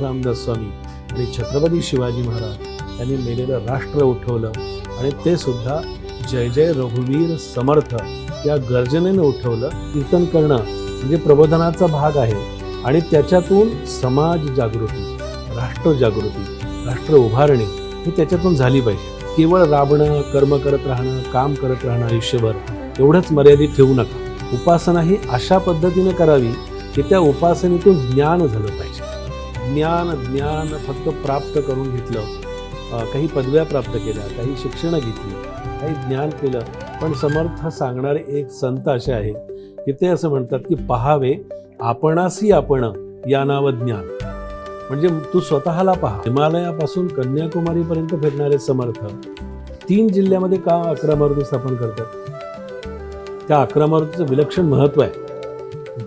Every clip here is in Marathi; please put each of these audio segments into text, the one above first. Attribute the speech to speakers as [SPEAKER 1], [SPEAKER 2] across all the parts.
[SPEAKER 1] रामदास स्वामी आणि छत्रपती शिवाजी महाराज यांनी मेलेलं राष्ट्र उठवलं आणि ते सुद्धा जय जय रघुवीर समर्थ या गर्जनेने उठवलं. कीर्तन करणं म्हणजे प्रबोधनाचा भाग आहे आणि त्याच्यातून समाज जागृती, राष्ट्र जागृती, राष्ट्र उभारणी ही त्याच्यातून झाली पाहिजे. केवळ राबणं, कर्म करत राहणं, काम करत राहणं आयुष्यभर एवढंच मर्यादित ठेवू नका. उपासना ही अशा पद्धतीने करावी की त्या उपासनेतून ज्ञान झालं पाहिजे. ज्ञान फक्त प्राप्त करून घेतलं, काही पदव्या प्राप्त केल्या, काही शिक्षणं घेतली, काही ज्ञान केलं, पण समर्थ सांगणारे एक संत असे आहेत की ते असं म्हणतात की पहावे आपणासी आपण या नाव ज्ञान. म्हणजे तू स्वतःला पहा. हिमालयापासून कन्याकुमारीपर्यंत फिरणारे समर्थ 3 जिल्ह्यामध्ये का 11 मारुती स्थापन करतात? त्या 11 मारुतीचं विलक्षण महत्त्व आहे.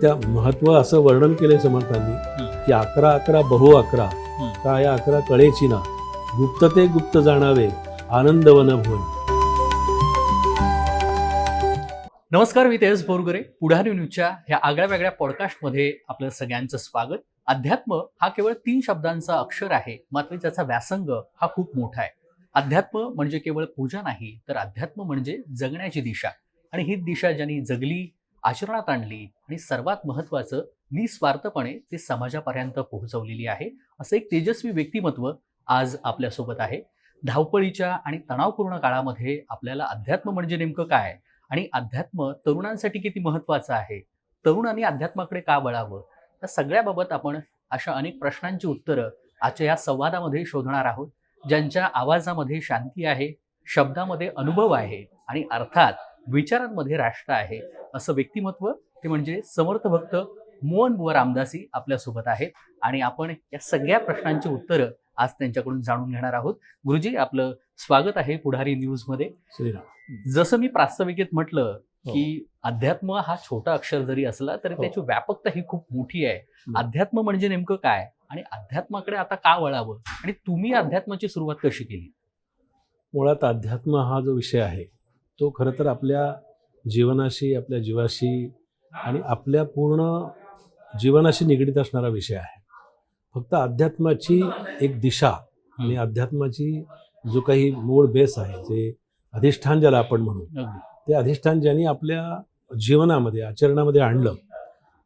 [SPEAKER 1] त्या महत्त्व असं वर्णन केले समर्थांनी की 11 बहु 11 का या 11 कळेची ना, गुप्त ते गुप्त जाणावे आनंदवन भुवन.
[SPEAKER 2] नमस्कार, मी तेज बोरगरे. पुढारी न्यूजच्या ह्या आगळ्या वेगळ्या पॉडकास्टमध्ये आपलं सगळ्यांचं स्वागत. अध्यात्म हा केवळ 3 शब्दांचा अक्षर आहे, मात्र त्याचा व्यासंग हा खूप मोठा आहे. अध्यात्म म्हणजे केवळ पूजा नाही, तर अध्यात्म म्हणजे जगण्याची दिशा. आणि ही दिशा ज्यांनी जगली, आचरणात आणली आणि सर्वात महत्त्वाचं निस्वार्थपणे ते समाजापर्यंत पोहोचवलेली आहे, असं एक तेजस्वी व्यक्तिमत्व आज आपल्यासोबत आहे. धावपळीच्या आणि तणावपूर्ण काळामध्ये आपल्याला अध्यात्म म्हणजे नेमकं काय आणि अध्यात्म तरुणांसाठी किती महत्त्वाचं आहे, तरुणांनी अध्यात्माकडे का वळावं, या सगळ्याबाबत आपण अशा अनेक प्रश्नांची उत्तरं आजच्या या संवादामध्ये शोधणार आहोत. ज्यांच्या आवाजामध्ये शांती आहे, शब्दामध्ये अनुभव आहे आणि अर्थात विचारांमध्ये राष्ट्र आहे, असं व्यक्तिमत्व ते म्हणजे समर्थ भक्त मोहन बुवा रामदासी आपल्यासोबत आहेत. आणि आपण या सगळ्या प्रश्नांची उत्तरं आज त्यांच्याकडून जाणून घेणार आहोत. गुरुजी, आपलं स्वागत आहे पुढारी न्यूजमध्ये.
[SPEAKER 1] श्रीराम.
[SPEAKER 2] जसं मी प्रास्ताविकेत म्हटलं की अध्यात्म हा छोटा अक्षर जरी असला तरी त्याची व्यापकता ही खूप मोठी आहे. अध्यात्म म्हणजे नेमकं काय आणि अध्यात्माकडे आता का वळावं आणि तुम्ही अध्यात्माची सुरुवात कशी केली?
[SPEAKER 1] मुळात अध्यात्म हा जो विषय आहे तो खरं तर आपल्या जीवनाशी, आपल्या जीवाशी आणि आपल्या पूर्ण जीवनाशी निगडीत असणारा विषय आहे. फक्त अध्यात्माची एक दिशा आणि अध्यात्माची जो काही मूळ बेस आहे, जे अधिष्ठान ज्याला आपण म्हणू, ते अधिष्ठान ज्यांनी आपल्या जीवनामध्ये, आचरणामध्ये आणलं,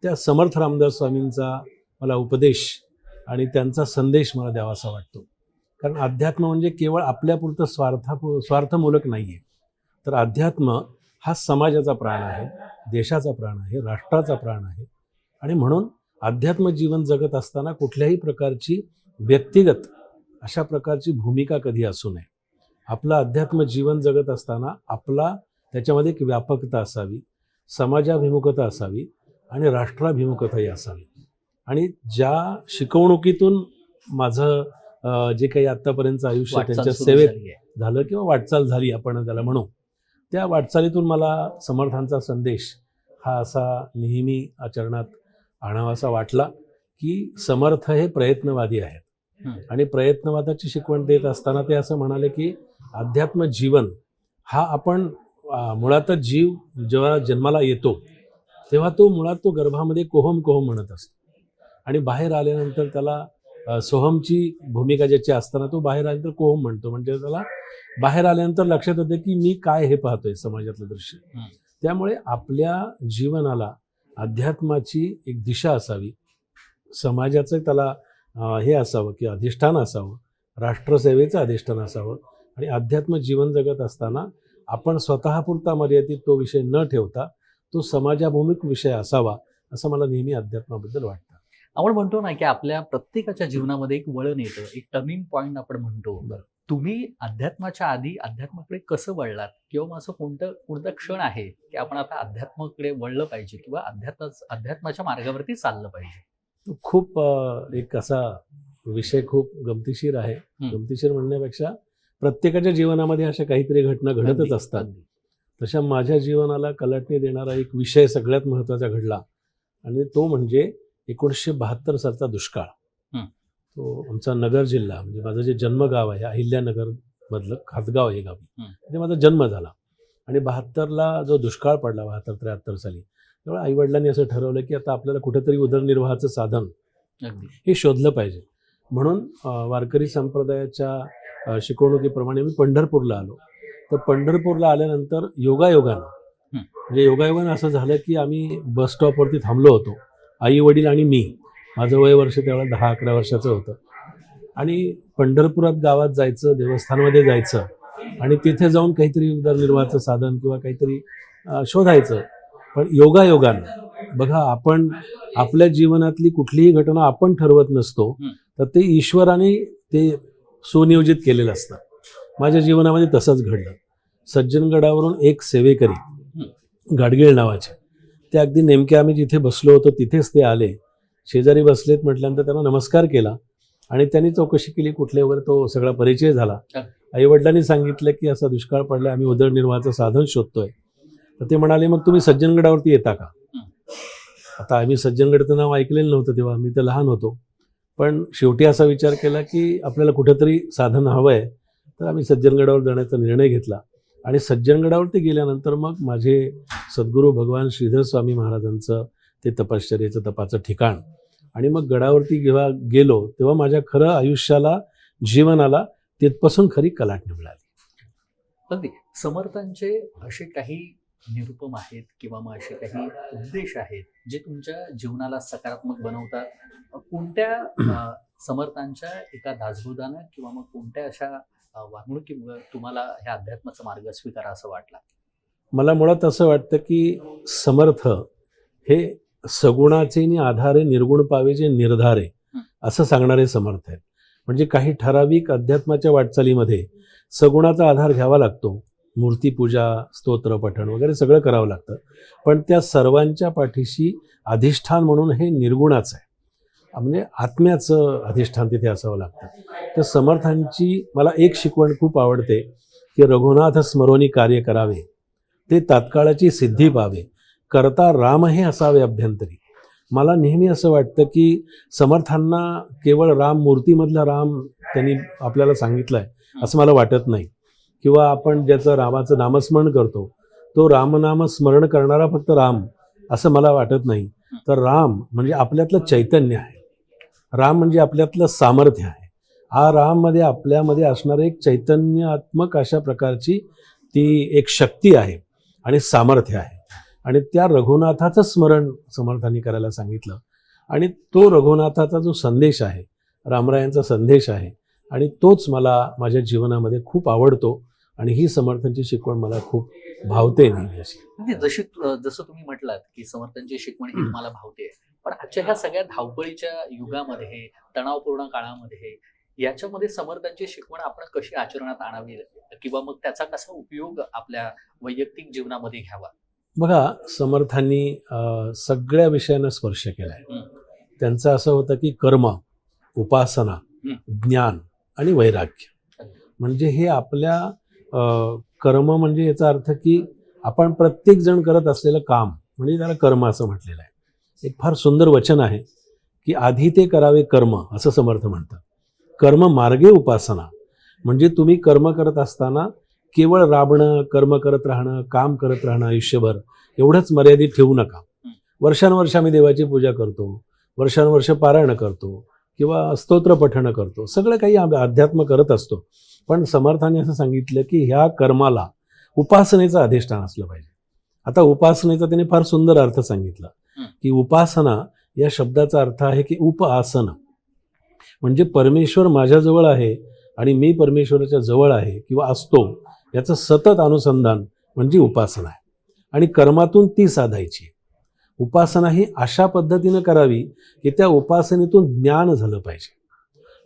[SPEAKER 1] त्या समर्थ रामदास स्वामींचा मला उपदेश आणि त्यांचा संदेश मला द्यावासा वाटतो. कारण अध्यात्म म्हणजे केवळ आपल्यापुरतं स्वार्थमूलक नाही आहे, तर अध्यात्म हा समाजाचा प्राण आहे, देशाचा प्राण आहे, राष्ट्राचा प्राण आहे. आणि म्हणून अध्यात्म जीवन जगत असताना कुठल्याही प्रकारची व्यक्तिगत अशा प्रकारची भूमिका कधी असू नये. आपलं अध्यात्म जीवन जगत असताना आपला त्याच्यामध्ये एक व्यापकता असावी, समाजाभिमुखता असावी आणि राष्ट्राभिमुखताही असावी. आणि ज्या शिकवणुकीतून माझं जे काही आत्तापर्यंतचं आयुष्य त्यांच्या सेवेत झालं किंवा वाटचाल झाली आपण त्याला म्हणू, त्या वाटचालीतून मला समर्थांचा संदेश हा असा नेहमी आचरणात आणावासा वाटला की समर्थ हे प्रयत्नवादी आहेत. आणि प्रयत्नवादाची शिकवण देत असताना ते असं म्हणाले की अध्यात्म जीवन हा आपण मुळातच जीव जेव्हा जन्माला येतो तेव्हा तो मुळात तो गर्भामध्ये कोहम कोहम म्हणत असतो आणि बाहेर आल्यानंतर त्याला सोहमची भूमिका ज्याची असताना तो बाहेर आल्यानंतर कोहम म्हणतो. म्हणजे त्याला बाहेर आल्यानंतर लक्षात येते की मी काय हे पाहतोय समाजातलं दृश्य. त्यामुळे आपल्या जीवनाला अध्यात्माची एक दिशा असावी, समाजाचं त्याला हे असावं की अधिष्ठान असावं, राष्ट्रसेवेचं अधिष्ठान असावं. आणि अध्यात्म जीवन जगत असताना आपण स्वतःपुरता मर्यादित तो विषय न ठेवता तो समाजाभिमुख विषय असावा, असं मला नेहमी अध्यात्माबद्दल वाटतं.
[SPEAKER 2] आपण म्हणतो ना की आपल्या प्रत्येकाच्या जीवनामध्ये एक वळण येतं, एक टर्निंग पॉईंट आपण म्हणतो. तुम्ही अध्यात्माच्या आधी अध्यात्माकडे कसं वळलात किंवा असं कोणता क्षण आहे की आपण आता अध्यात्माकडे वळलं पाहिजे किंवा अध्यात्माच्या मार्गावरती चाललं पाहिजे?
[SPEAKER 1] खूप एक असा विषय खूप गमतीशीर आहे. गमतीशीर म्हणण्यापेक्षा प्रत्येकाच्या जीवनामध्ये अशा काहीतरी घटना घडतच असतात. तशा माझ्या जीवनाला कलाटणी देणारा एक विषय सगळ्यात महत्त्वाचा घडला आणि तो म्हणजे 1972 सालचा दुष्काळ. तो आमचा नगर जिल्हा, म्हणजे माझं जे जन्मगाव आहे अहिल्यानगरमधलं खातगाव हे गाव, तिथे माझा जन्म झाला. आणि 72ला जो दुष्काळ पडला 72-73 साली, तेव्हा आईवडिलांनी असं ठरवलं की आता आपल्याला कुठेतरी उदरनिर्वाहाचं साधन हे शोधलं पाहिजे. म्हणून वारकरी संप्रदायाच्या शिकवणुकीप्रमाणे मी पंढरपूरला आलो. तर पंढरपूरला आल्यानंतर योगायोगानं म्हणजे योगायोगानं असं झालं की आम्ही बस स्टॉपवरती थांबलो होतो, आई वडील आणि मी. माझं वय वर्ष त्यावेळेला 10-11 वर्षाचं होतं. आणि पंढरपुरात गावात जायचं, देवस्थानमध्ये जायचं आणि तिथे जाऊन काहीतरी उदरनिर्वाहाचं साधन किंवा काहीतरी शोधायचं. पण योगायोगानं बघा, आपण आपल्या जीवनातली कुठलीही घटना आपण ठरवत नसतो, तर ते ईश्वराने ते सुनियोजित केलेलं असतं. माझ्या जीवनामध्ये तसंच घडलं. सज्जनगडावरून एक सेवेकरी गाडगीळ नावाचे, ते अगदी नेमके आम्ही जिथे बसलो होतो तिथेच ते आले. शेजारी बसलेत म्हटल्यानंतर त्यांना नमस्कार केला आणि त्यांनी चौकशी केली कुठले वगैरे, तो सगळा परिचय झाला. आईवडिलांनी सांगितलं की असा दुष्काळ पडला, आम्ही उदरनिर्वाहाचं साधन शोधतोय. तर ते म्हणाले मग तुम्ही सज्जनगडावरती येता का? आता आम्ही सज्जनगडचं नाव ऐकलेलं नव्हतं तेव्हा, मी तर लहान होतो. पण शेवटी असा विचार केला की आपल्याला कुठंतरी साधन हवं आहे. तर आम्ही सज्जनगडावर जाण्याचा निर्णय घेतला आणि सज्जनगडावरती गेल्यानंतर मग माझे सद्गुरू भगवान श्रीधर स्वामी महाराजांचं ते तपश्चर्येचं तपाचं ठिकाण. आणि मग गडावरती जेव्हा गेलो तेव्हा माझ्या खरं आयुष्याला, जीवनाला तिथपासून खरी कलाटणी मिळाली.
[SPEAKER 2] अगदी समर्थांचे असे काही निरुपम आहेत किंवा मग असे काही उद्देश आहेत जे तुमच्या जीवनाला सकारात्मक बनवतात? कोणत्या समर्थांच्या एका दासबोधानं किंवा मग कोणत्या अशा वागणुकीमुळे तुम्हाला ह्या अध्यात्माचा मार्ग स्वीकारा असं वाटला?
[SPEAKER 1] मला मुळात असं वाटतं की समर्थ हे सगुणाचे नि आधारे निर्गुण पावेचे निर्धारे असं सांगणारे समर्थ आहेत. म्हणजे काही ठराविक अध्यात्माच्या वाटचालीमध्ये सगुणाचा आधार घ्यावा लागतो. मूर्तीपूजा, स्तोत्र पठण वगैरे सगळं करावं लागतं. पण त्या सर्वांच्या पाठीशी अधिष्ठान म्हणून हे निर्गुणाचं आहे, म्हणजे आत्म्याचं अधिष्ठान तिथे असावं लागतं. तर समर्थांची मला एक शिकवण खूप आवडते की रघुनाथ स्मरोनी कार्य करावे, ते तात्काळाची सिद्धी पावे, करता राम हे असावे अभ्यंतरी. मला नेहमी असं वाटतं की समर्थांना केवळ राम मूर्तीमधला राम त्यांनी आपल्याला सांगितलं आहे असं मला वाटत नाही. किंवा आपण ज्याचं रामाचं नामस्मरण करतो तो रामनाम स्मरण करणारा फक्त राम असं मला वाटत नाही. तर राम म्हणजे आपल्यातलं चैतन्य आहे, राम म्हणजे आपल्यातलं सामर्थ्य आहे. हा राममध्ये आपल्यामध्ये असणारं एक चैतन्यात्मक अशा प्रकारची ती एक शक्ती आहे आणि सामर्थ्य आहे. आणि त्या रघुनाथाचं स्मरण समर्थांनी करायला सांगितलं. आणि तो रघुनाथाचा जो संदेश आहे, रामरायांचा संदेश आहे, आणि तोच मला माझ्या जीवनामध्ये खूप आवडतो. आणि ही समर्थांची शिकवण मला खूप भावते नेहमी अशी.
[SPEAKER 2] म्हणजे जसं तुम्ही म्हटलात की समर्थांची शिकवण ही तुम्हाला भावते, पण आजच्या ह्या सगळ्या धावपळीच्या युगामध्ये, तणावपूर्ण काळामध्ये याच्यामध्ये समर्थांची शिकवण आपण कशी आचरणात आणावी किंवा मग त्याचा कसा उपयोग आपल्या वैयक्तिक जीवनामध्ये घ्यावा?
[SPEAKER 1] बघा, समर्थांनी सगळ्या विषयांना स्पर्श केला आहे. त्यांचं असं होतं की कर्म, उपासना, ज्ञान आणि वैराग्य. म्हणजे हे आपल्या कर्म म्हणजे याचा अर्थ की आपण प्रत्येक जण करत असलेलं काम म्हणजे त्याला कर्म असं म्हटलेलं आहे. एक फार सुंदर वचन आहे की आधी ते करावे कर्म असं समर्थ म्हणतात. कर्म मार्गे उपासना. म्हणजे तुम्ही कर्म करत असताना केवळ राबणं, कर्म करत राहणं, काम करत राहणं आयुष्यभर एवढंच मर्यादित ठेवू नका. वर्षानुवर्ष आम्ही देवाची पूजा करतो, वर्षानुवर्ष पारायण करतो किंवा स्तोत्र पठण करतो, सगळं काही अध्यात्म करत असतो. पण समर्थांनी असं सांगितलं की ह्या कर्माला उपासनेचं अधिष्ठान असलं पाहिजे. आता उपासनेचा त्याने फार सुंदर अर्थ सांगितला की उपासना या शब्दाचा अर्थ आहे की उपआसन. म्हणजे परमेश्वर माझ्याजवळ आहे आणि मी परमेश्वराच्या जवळ आहे किंवा असतो याचं सतत अनुसंधान म्हणजे उपासना आहे. आणि कर्मातून ती साधायची. उपासना ही अशा पद्धतीनं करावी की त्या उपासनेतून ज्ञान झालं पाहिजे,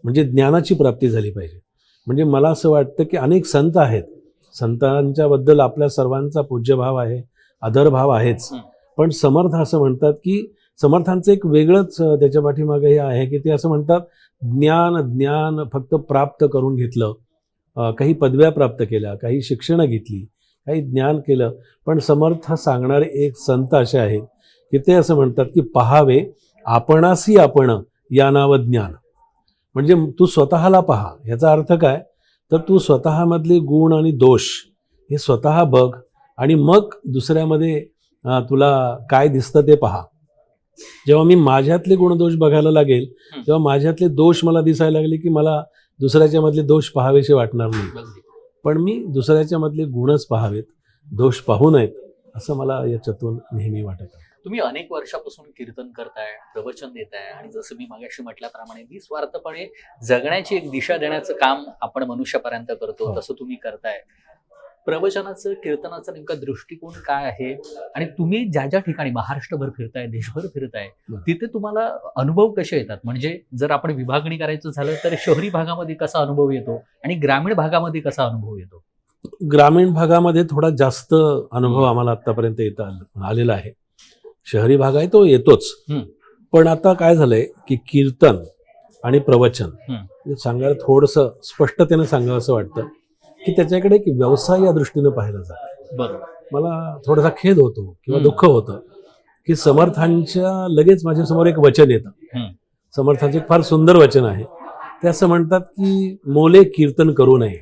[SPEAKER 1] म्हणजे ज्ञानाची प्राप्ती झाली पाहिजे. म्हणजे मला असं वाटतं की अनेक संत आहेत, संतांच्याबद्दल आपल्या सर्वांचा पूज्यभाव आहे, आदरभाव आहेच. पण समर्थ असं म्हणतात की समर्थांचं एक वेगळंच त्याच्या पाठीमागे हे आहे की ते असं म्हणतात ज्ञान फक्त प्राप्त करून घेतलं, काही पदव्या प्राप्त केल्या, काही शिक्षणं घेतली, काही ज्ञान केलं. पण समर्थ सांगणारे एक संत असे आहेत की ते असं म्हणतात की पहावे आपणासी आपण या नाव ज्ञान. म्हणजे तू स्वतःला पहा. याचा अर्थ काय, तर तू स्वतःमधले गुण आणि दोष हे स्वतः बघ आणि मग दुसऱ्यामध्ये तुला काय दिसतं ते पहा. जेव्हा मी माझ्यातले गुणदोष बघायला लागेल तेव्हा माझ्यातले दोष मला दिसायला लागले की मला दुसऱ्याच्या मधले दोष पाहावेसे वाटणार नाही. पण मी दुसऱ्याच्या मधले गुणच पाहावेत, दोष पाहू नयेत, असं मला याच्यातून नेहमी वाटत आहे.
[SPEAKER 2] तुम्ही अनेक वर्षापासून कीर्तन करताय, प्रवचन देताय आणि जसं मी मागाशी म्हटल्याप्रमाणे निस्वार्थपणे जगण्याची एक दिशा देण्याचं काम आपण मनुष्यापर्यंत करतो,
[SPEAKER 1] हो.
[SPEAKER 2] तसं तुम्ही करताय. प्रवचनाचं, कीर्तनाचा नेमका दृष्टिकोन काय आहे आणि तुम्ही ज्या ज्या ठिकाणी महाराष्ट्रभर फिरताय, देशभर फिरताय,
[SPEAKER 1] बरं.
[SPEAKER 2] तिथे तुम्हाला अनुभव कसे येतात? म्हणजे जर आपण विभागणी करायचं झालं तर शहरी भागामध्ये कसा अनुभव येतो आणि ग्रामीण भागामध्ये कसा अनुभव येतो?
[SPEAKER 1] ग्रामीण भागामध्ये थोडा जास्त अनुभव आम्हाला आतापर्यंत आलेला आहे. शहरी भाग आहे तो येतोच. पण आता काय झालंय की कीर्तन आणि प्रवचन हे सांगायला थोडंसं स्पष्टतेने सांगावं असं वाटतं की त्याच्याकडे एक व्यवसाय या दृष्टीनं पाहिलं जातं.
[SPEAKER 2] बरोबर.
[SPEAKER 1] मला थोडासा खेद होतो किंवा
[SPEAKER 2] हम्म.
[SPEAKER 1] दुःख होतं की समर्थांच्या लगेच माझ्यासमोर एक वचन येतं. समर्थांचे एक फार सुंदर वचन आहे. ते असं म्हणतात की मोले कीर्तन करू नये,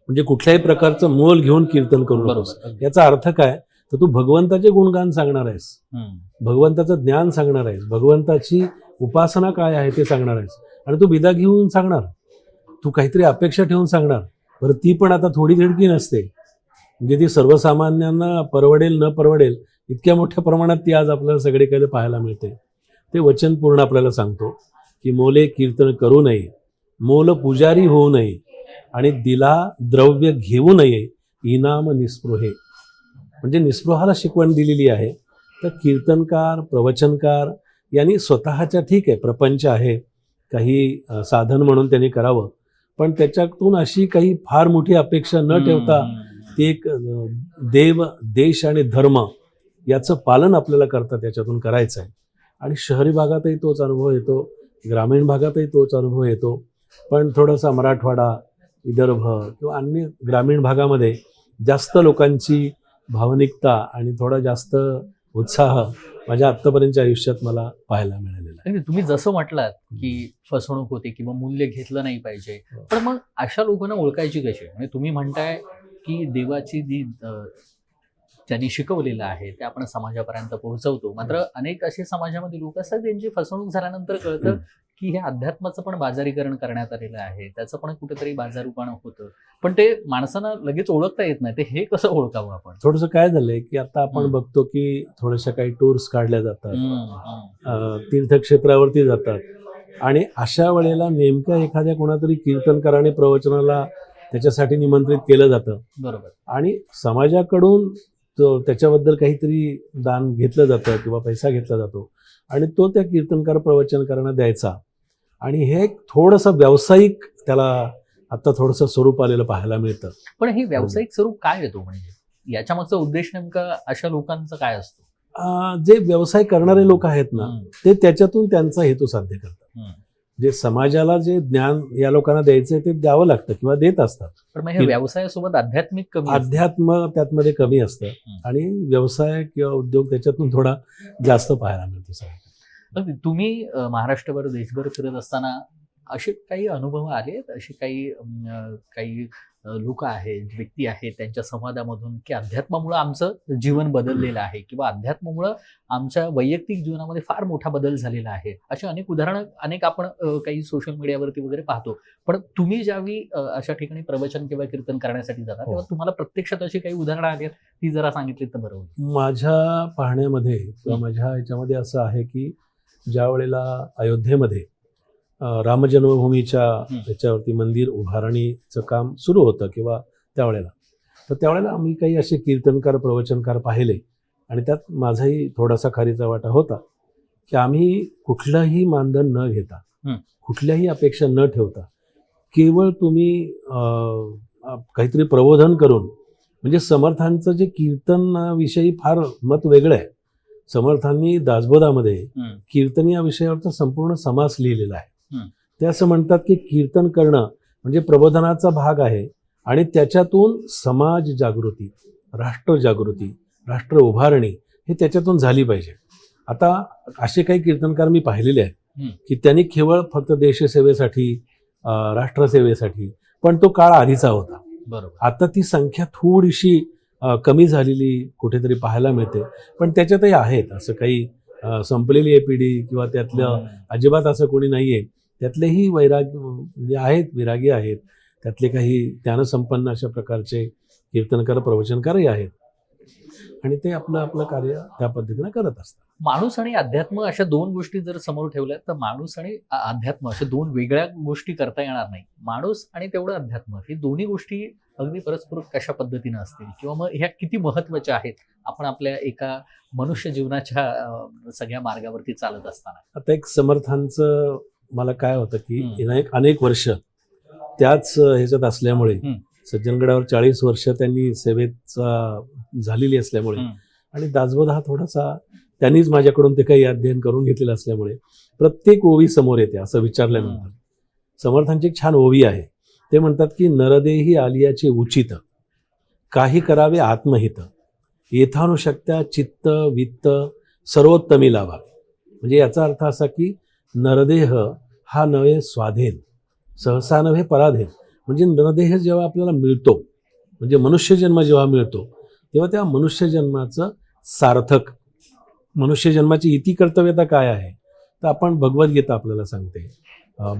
[SPEAKER 1] म्हणजे कुठल्याही प्रकारचं मोल घेऊन कीर्तन करू नकोस.
[SPEAKER 2] बरोबर.
[SPEAKER 1] याचा अर्थ काय, तर तू भगवंताचे गुणगान सांगणार आहेस, भगवंताचं ज्ञान सांगणार आहेस, भगवंताची उपासना काय आहे ते सांगणार आहेस आणि तू बिदा घेऊन सांगणार, तू काहीतरी अपेक्षा ठेवून सांगणार. बरं, ती पण आता थोडी धडकी नसते, म्हणजे ती सर्वसामान्यांना परवडेल न परवडेल इतक्या मोठ्या प्रमाणात ती आज आपल्याला सगळीकडे पाहायला मिळते. ते वचन पूर्ण आपल्याला सांगतो की मोले कीर्तन करू नये, मोल पुजारी होऊ नये आणि दिला द्रव्य घेऊ नये, इनाम निस्पृहे. म्हणजे निस्पृहाला शिकवण दिलेली आहे. तर कीर्तनकार, प्रवचनकार यांनी स्वतःच्या, ठीक आहे प्रपंच आहे, काही साधन म्हणून त्यांनी करावं, पण त्याच्यातून अशी काही फार मोठी अपेक्षा न ठेवता ते एक देव, देश आणि धर्म याचं पालन आपल्याला करता त्याच्यातून करायचं आहे. आणि शहरी भागातही तोच अनुभव येतो, ग्रामीण भागातही तोच अनुभव येतो. पण थोडासा मराठवाडा, विदर्भ किंवा अन्य ग्रामीण भागामध्ये जास्त लोकांची भावनिकता आणि थोडा जास्त उत्साह माझ्या आत्तापर्यंतच्या आयुष्यात मला पाहायला मिळालेला आहे.
[SPEAKER 2] आणि तुम्ही जसं म्हटलात की फसवणूक होते किंवा मूल्य घेतलं नाही पाहिजे, पण मग अशा लोकांना ओळखायची कशी? म्हणजे तुम्ही म्हणताय की देवाची जी त्यांनी शिकवलेलं आहे ते आपण समाजापर्यंत पोहोचवतो, मात्र अनेक असे समाजामध्ये लोक असतात ज्यांची फसवणूक झाल्यानंतर कळतं की हे अध्यात्माचं पण बाजारीकरण करण्यात आलेलं आहे, त्याचं पण कुठेतरी बाजारूपण होतं, पण ते माणसांना लगेच ओळखता येत नाही. ते हे कसं ओळखावं आपण?
[SPEAKER 1] थोडंसं काय झालंय की आता आपण बघतो की थोड्याशा काही टूर्स काढल्या जातात, तीर्थक्षेत्रावरती जातात आणि अशा वेळेला नेमक्या एखाद्या कोणातरी कीर्तनकाराने प्रवचनाला त्याच्यासाठी निमंत्रित केलं जातं.
[SPEAKER 2] बरोबर.
[SPEAKER 1] आणि समाजाकडून त्याच्याबद्दल काहीतरी दान घेतलं जातं किंवा पैसा घेतला जातो आणि तो त्या कीर्तनकार प्रवचनकारांना द्यायचा. आणि हे थोडंसं व्यावसायिक त्याला आता थोडंसं स्वरूप आलेलं पाहायला मिळतं.
[SPEAKER 2] पण हे व्यावसायिक स्वरूप काय येतो? म्हणजे याच्या मागचा उद्देश नेमका अशा लोकांचा काय असतो?
[SPEAKER 1] जे व्यवसाय करणारे लोक आहेत ना, ते त्याच्यातून त्यांचा हेतू साध्य करतात. जे समाजाला जे ज्ञान या लोकांना द्यायचंय ते द्यावं लागतं किंवा देत असतात.
[SPEAKER 2] पण मग हे व्यवसायासोबत आध्यात्मिक कमी असतं.
[SPEAKER 1] अध्यात्म त्यातमध्ये कमी असतं आणि व्यवसाय किंवा उद्योग त्याच्यातून थोडा जास्त पाहायला मिळतो.
[SPEAKER 2] तुम्ही महाराष्ट्रभर, देशभर फिरत असताना असे काही अनुभव आलेत, असे काही लोक आहेत, व्यक्ती आहेत, त्यांच्या संवादामधून की अध्यात्मामुळे आमचं जीवन बदललेलं आहे किंवा अध्यात्मामुळे आमच्या वैयक्तिक जीवनामध्ये फार मोठा बदल झालेला आहे, अशी अनेक उदाहरणं अनेक आपण काही सोशल मीडियावरती वगैरे पाहतो. पण तुम्ही ज्यावेळी अशा ठिकाणी प्रवचन किंवा कीर्तन करण्यासाठी जाता तेव्हा तुम्हाला प्रत्यक्षात अशी काही उदाहरणं आली ती जरा सांगितली तर बरं होईल.
[SPEAKER 1] माझ्या पाहण्यामध्ये किंवा माझ्या याच्यामध्ये असं आहे की ज्या वेळेला अयोध्येमध्ये राम जन्मभूमीच्या याच्यावरती मंदिर उभारणीचं काम सुरू होतं किंवा त्यावेळेला आम्ही काही असे कीर्तनकार, प्रवचनकार पाहिले आणि त्यात माझाही थोडासा खारीचा वाटा होता की आम्ही कुठलंही मानधन न घेता, कुठल्याही अपेक्षा न ठेवता, केवळ तुम्ही काहीतरी प्रबोधन करून, म्हणजे समर्थांचं जे कीर्तनाविषयी फार मत वेगळं आहे. समर्थांनी दासबोधामध्ये कीर्तन या विषयावरचा संपूर्ण समास लिहिलेला आहे. ते असं म्हणतात की कीर्तन करणं म्हणजे प्रबोधनाचा भाग आहे आणि त्याच्यातून समाज जागृती, राष्ट्र जागृती, राष्ट्र उभारणी हे त्याच्यातून झाली पाहिजे. आता असे काही कीर्तनकार मी पाहिलेले आहेत की त्यांनी केवळ फक्त देशसेवेसाठी, राष्ट्रसेवेसाठी, पण तो काळ आधीचा होता.
[SPEAKER 2] बरोबर.
[SPEAKER 1] आता ती संख्या थोडीशी कमी झालेली कुठेतरी पाहायला मिळते, पण त्याच्यातही आहेत असं काही संपलेली आहे पिढी किंवा त्यातलं अजिबात असं कोणी नाही आहे. त्यातलेही म्हणजे आहेत, विरागी आहेत, त्यातले काही ज्ञानसंपन्न अशा प्रकारचे कीर्तनकार प्रवचनकारही आहेत आणि ते आपलं आपलं कार्य त्या पद्धतीनं करत असतात.
[SPEAKER 2] माणूस आणि अध्यात्म अशा दोन गोष्टी जर समोर ठेवल्या तर माणूस आणि अध्यात्म अशा दोन वेगळ्या गोष्टी करता येणार नाही. माणूस आणि तेवढं अध्यात्म हे दोन्ही गोष्टी अगदी परस्पर कशा पद्धतीनं असतील किंवा मग ह्या किती महत्वाच्या आहेत आपण आपल्या एका मनुष्य जीवनाच्या सगळ्या मार्गावरती चालत असताना.
[SPEAKER 1] आता एक समर्थांचं मला काय होतं की
[SPEAKER 2] हम्म.
[SPEAKER 1] अनेक वर्ष त्याच ह्याच्यात असल्यामुळे
[SPEAKER 2] हम्म.
[SPEAKER 1] सज्जनगडावर 40 वर्ष त्यांनी सेवेचा झालेली असल्यामुळे आणि दासबोध हा थोडासा त्यांनीच माझ्याकडून ते काही अध्ययन करून घेतलेलं असल्यामुळे प्रत्येक ओवी समोर येते असं विचारल्यानंतर. समर्थांची एक छान ओवी आहे. ते म्हणतात की नरदेही आलियाचे उचित काही करावे आत्महित येथानुशक्त्या चित्त वित्त सर्वोत्तमी लावा. म्हणजे याचा अर्थ असा की नरदेह हा नव्हे स्वाधीन सहसा नव्हे पराधीन. म्हणजे नरदेह जेव्हा आपल्याला मिळतो म्हणजे मनुष्यजन्म जेव्हा मिळतो तेव्हा त्या मनुष्यजन्माचं सार्थक मनुष्यजन्माची इति कर्तव्यता काय आहे तर आपण भगवद्गीता आपल्याला सांगते,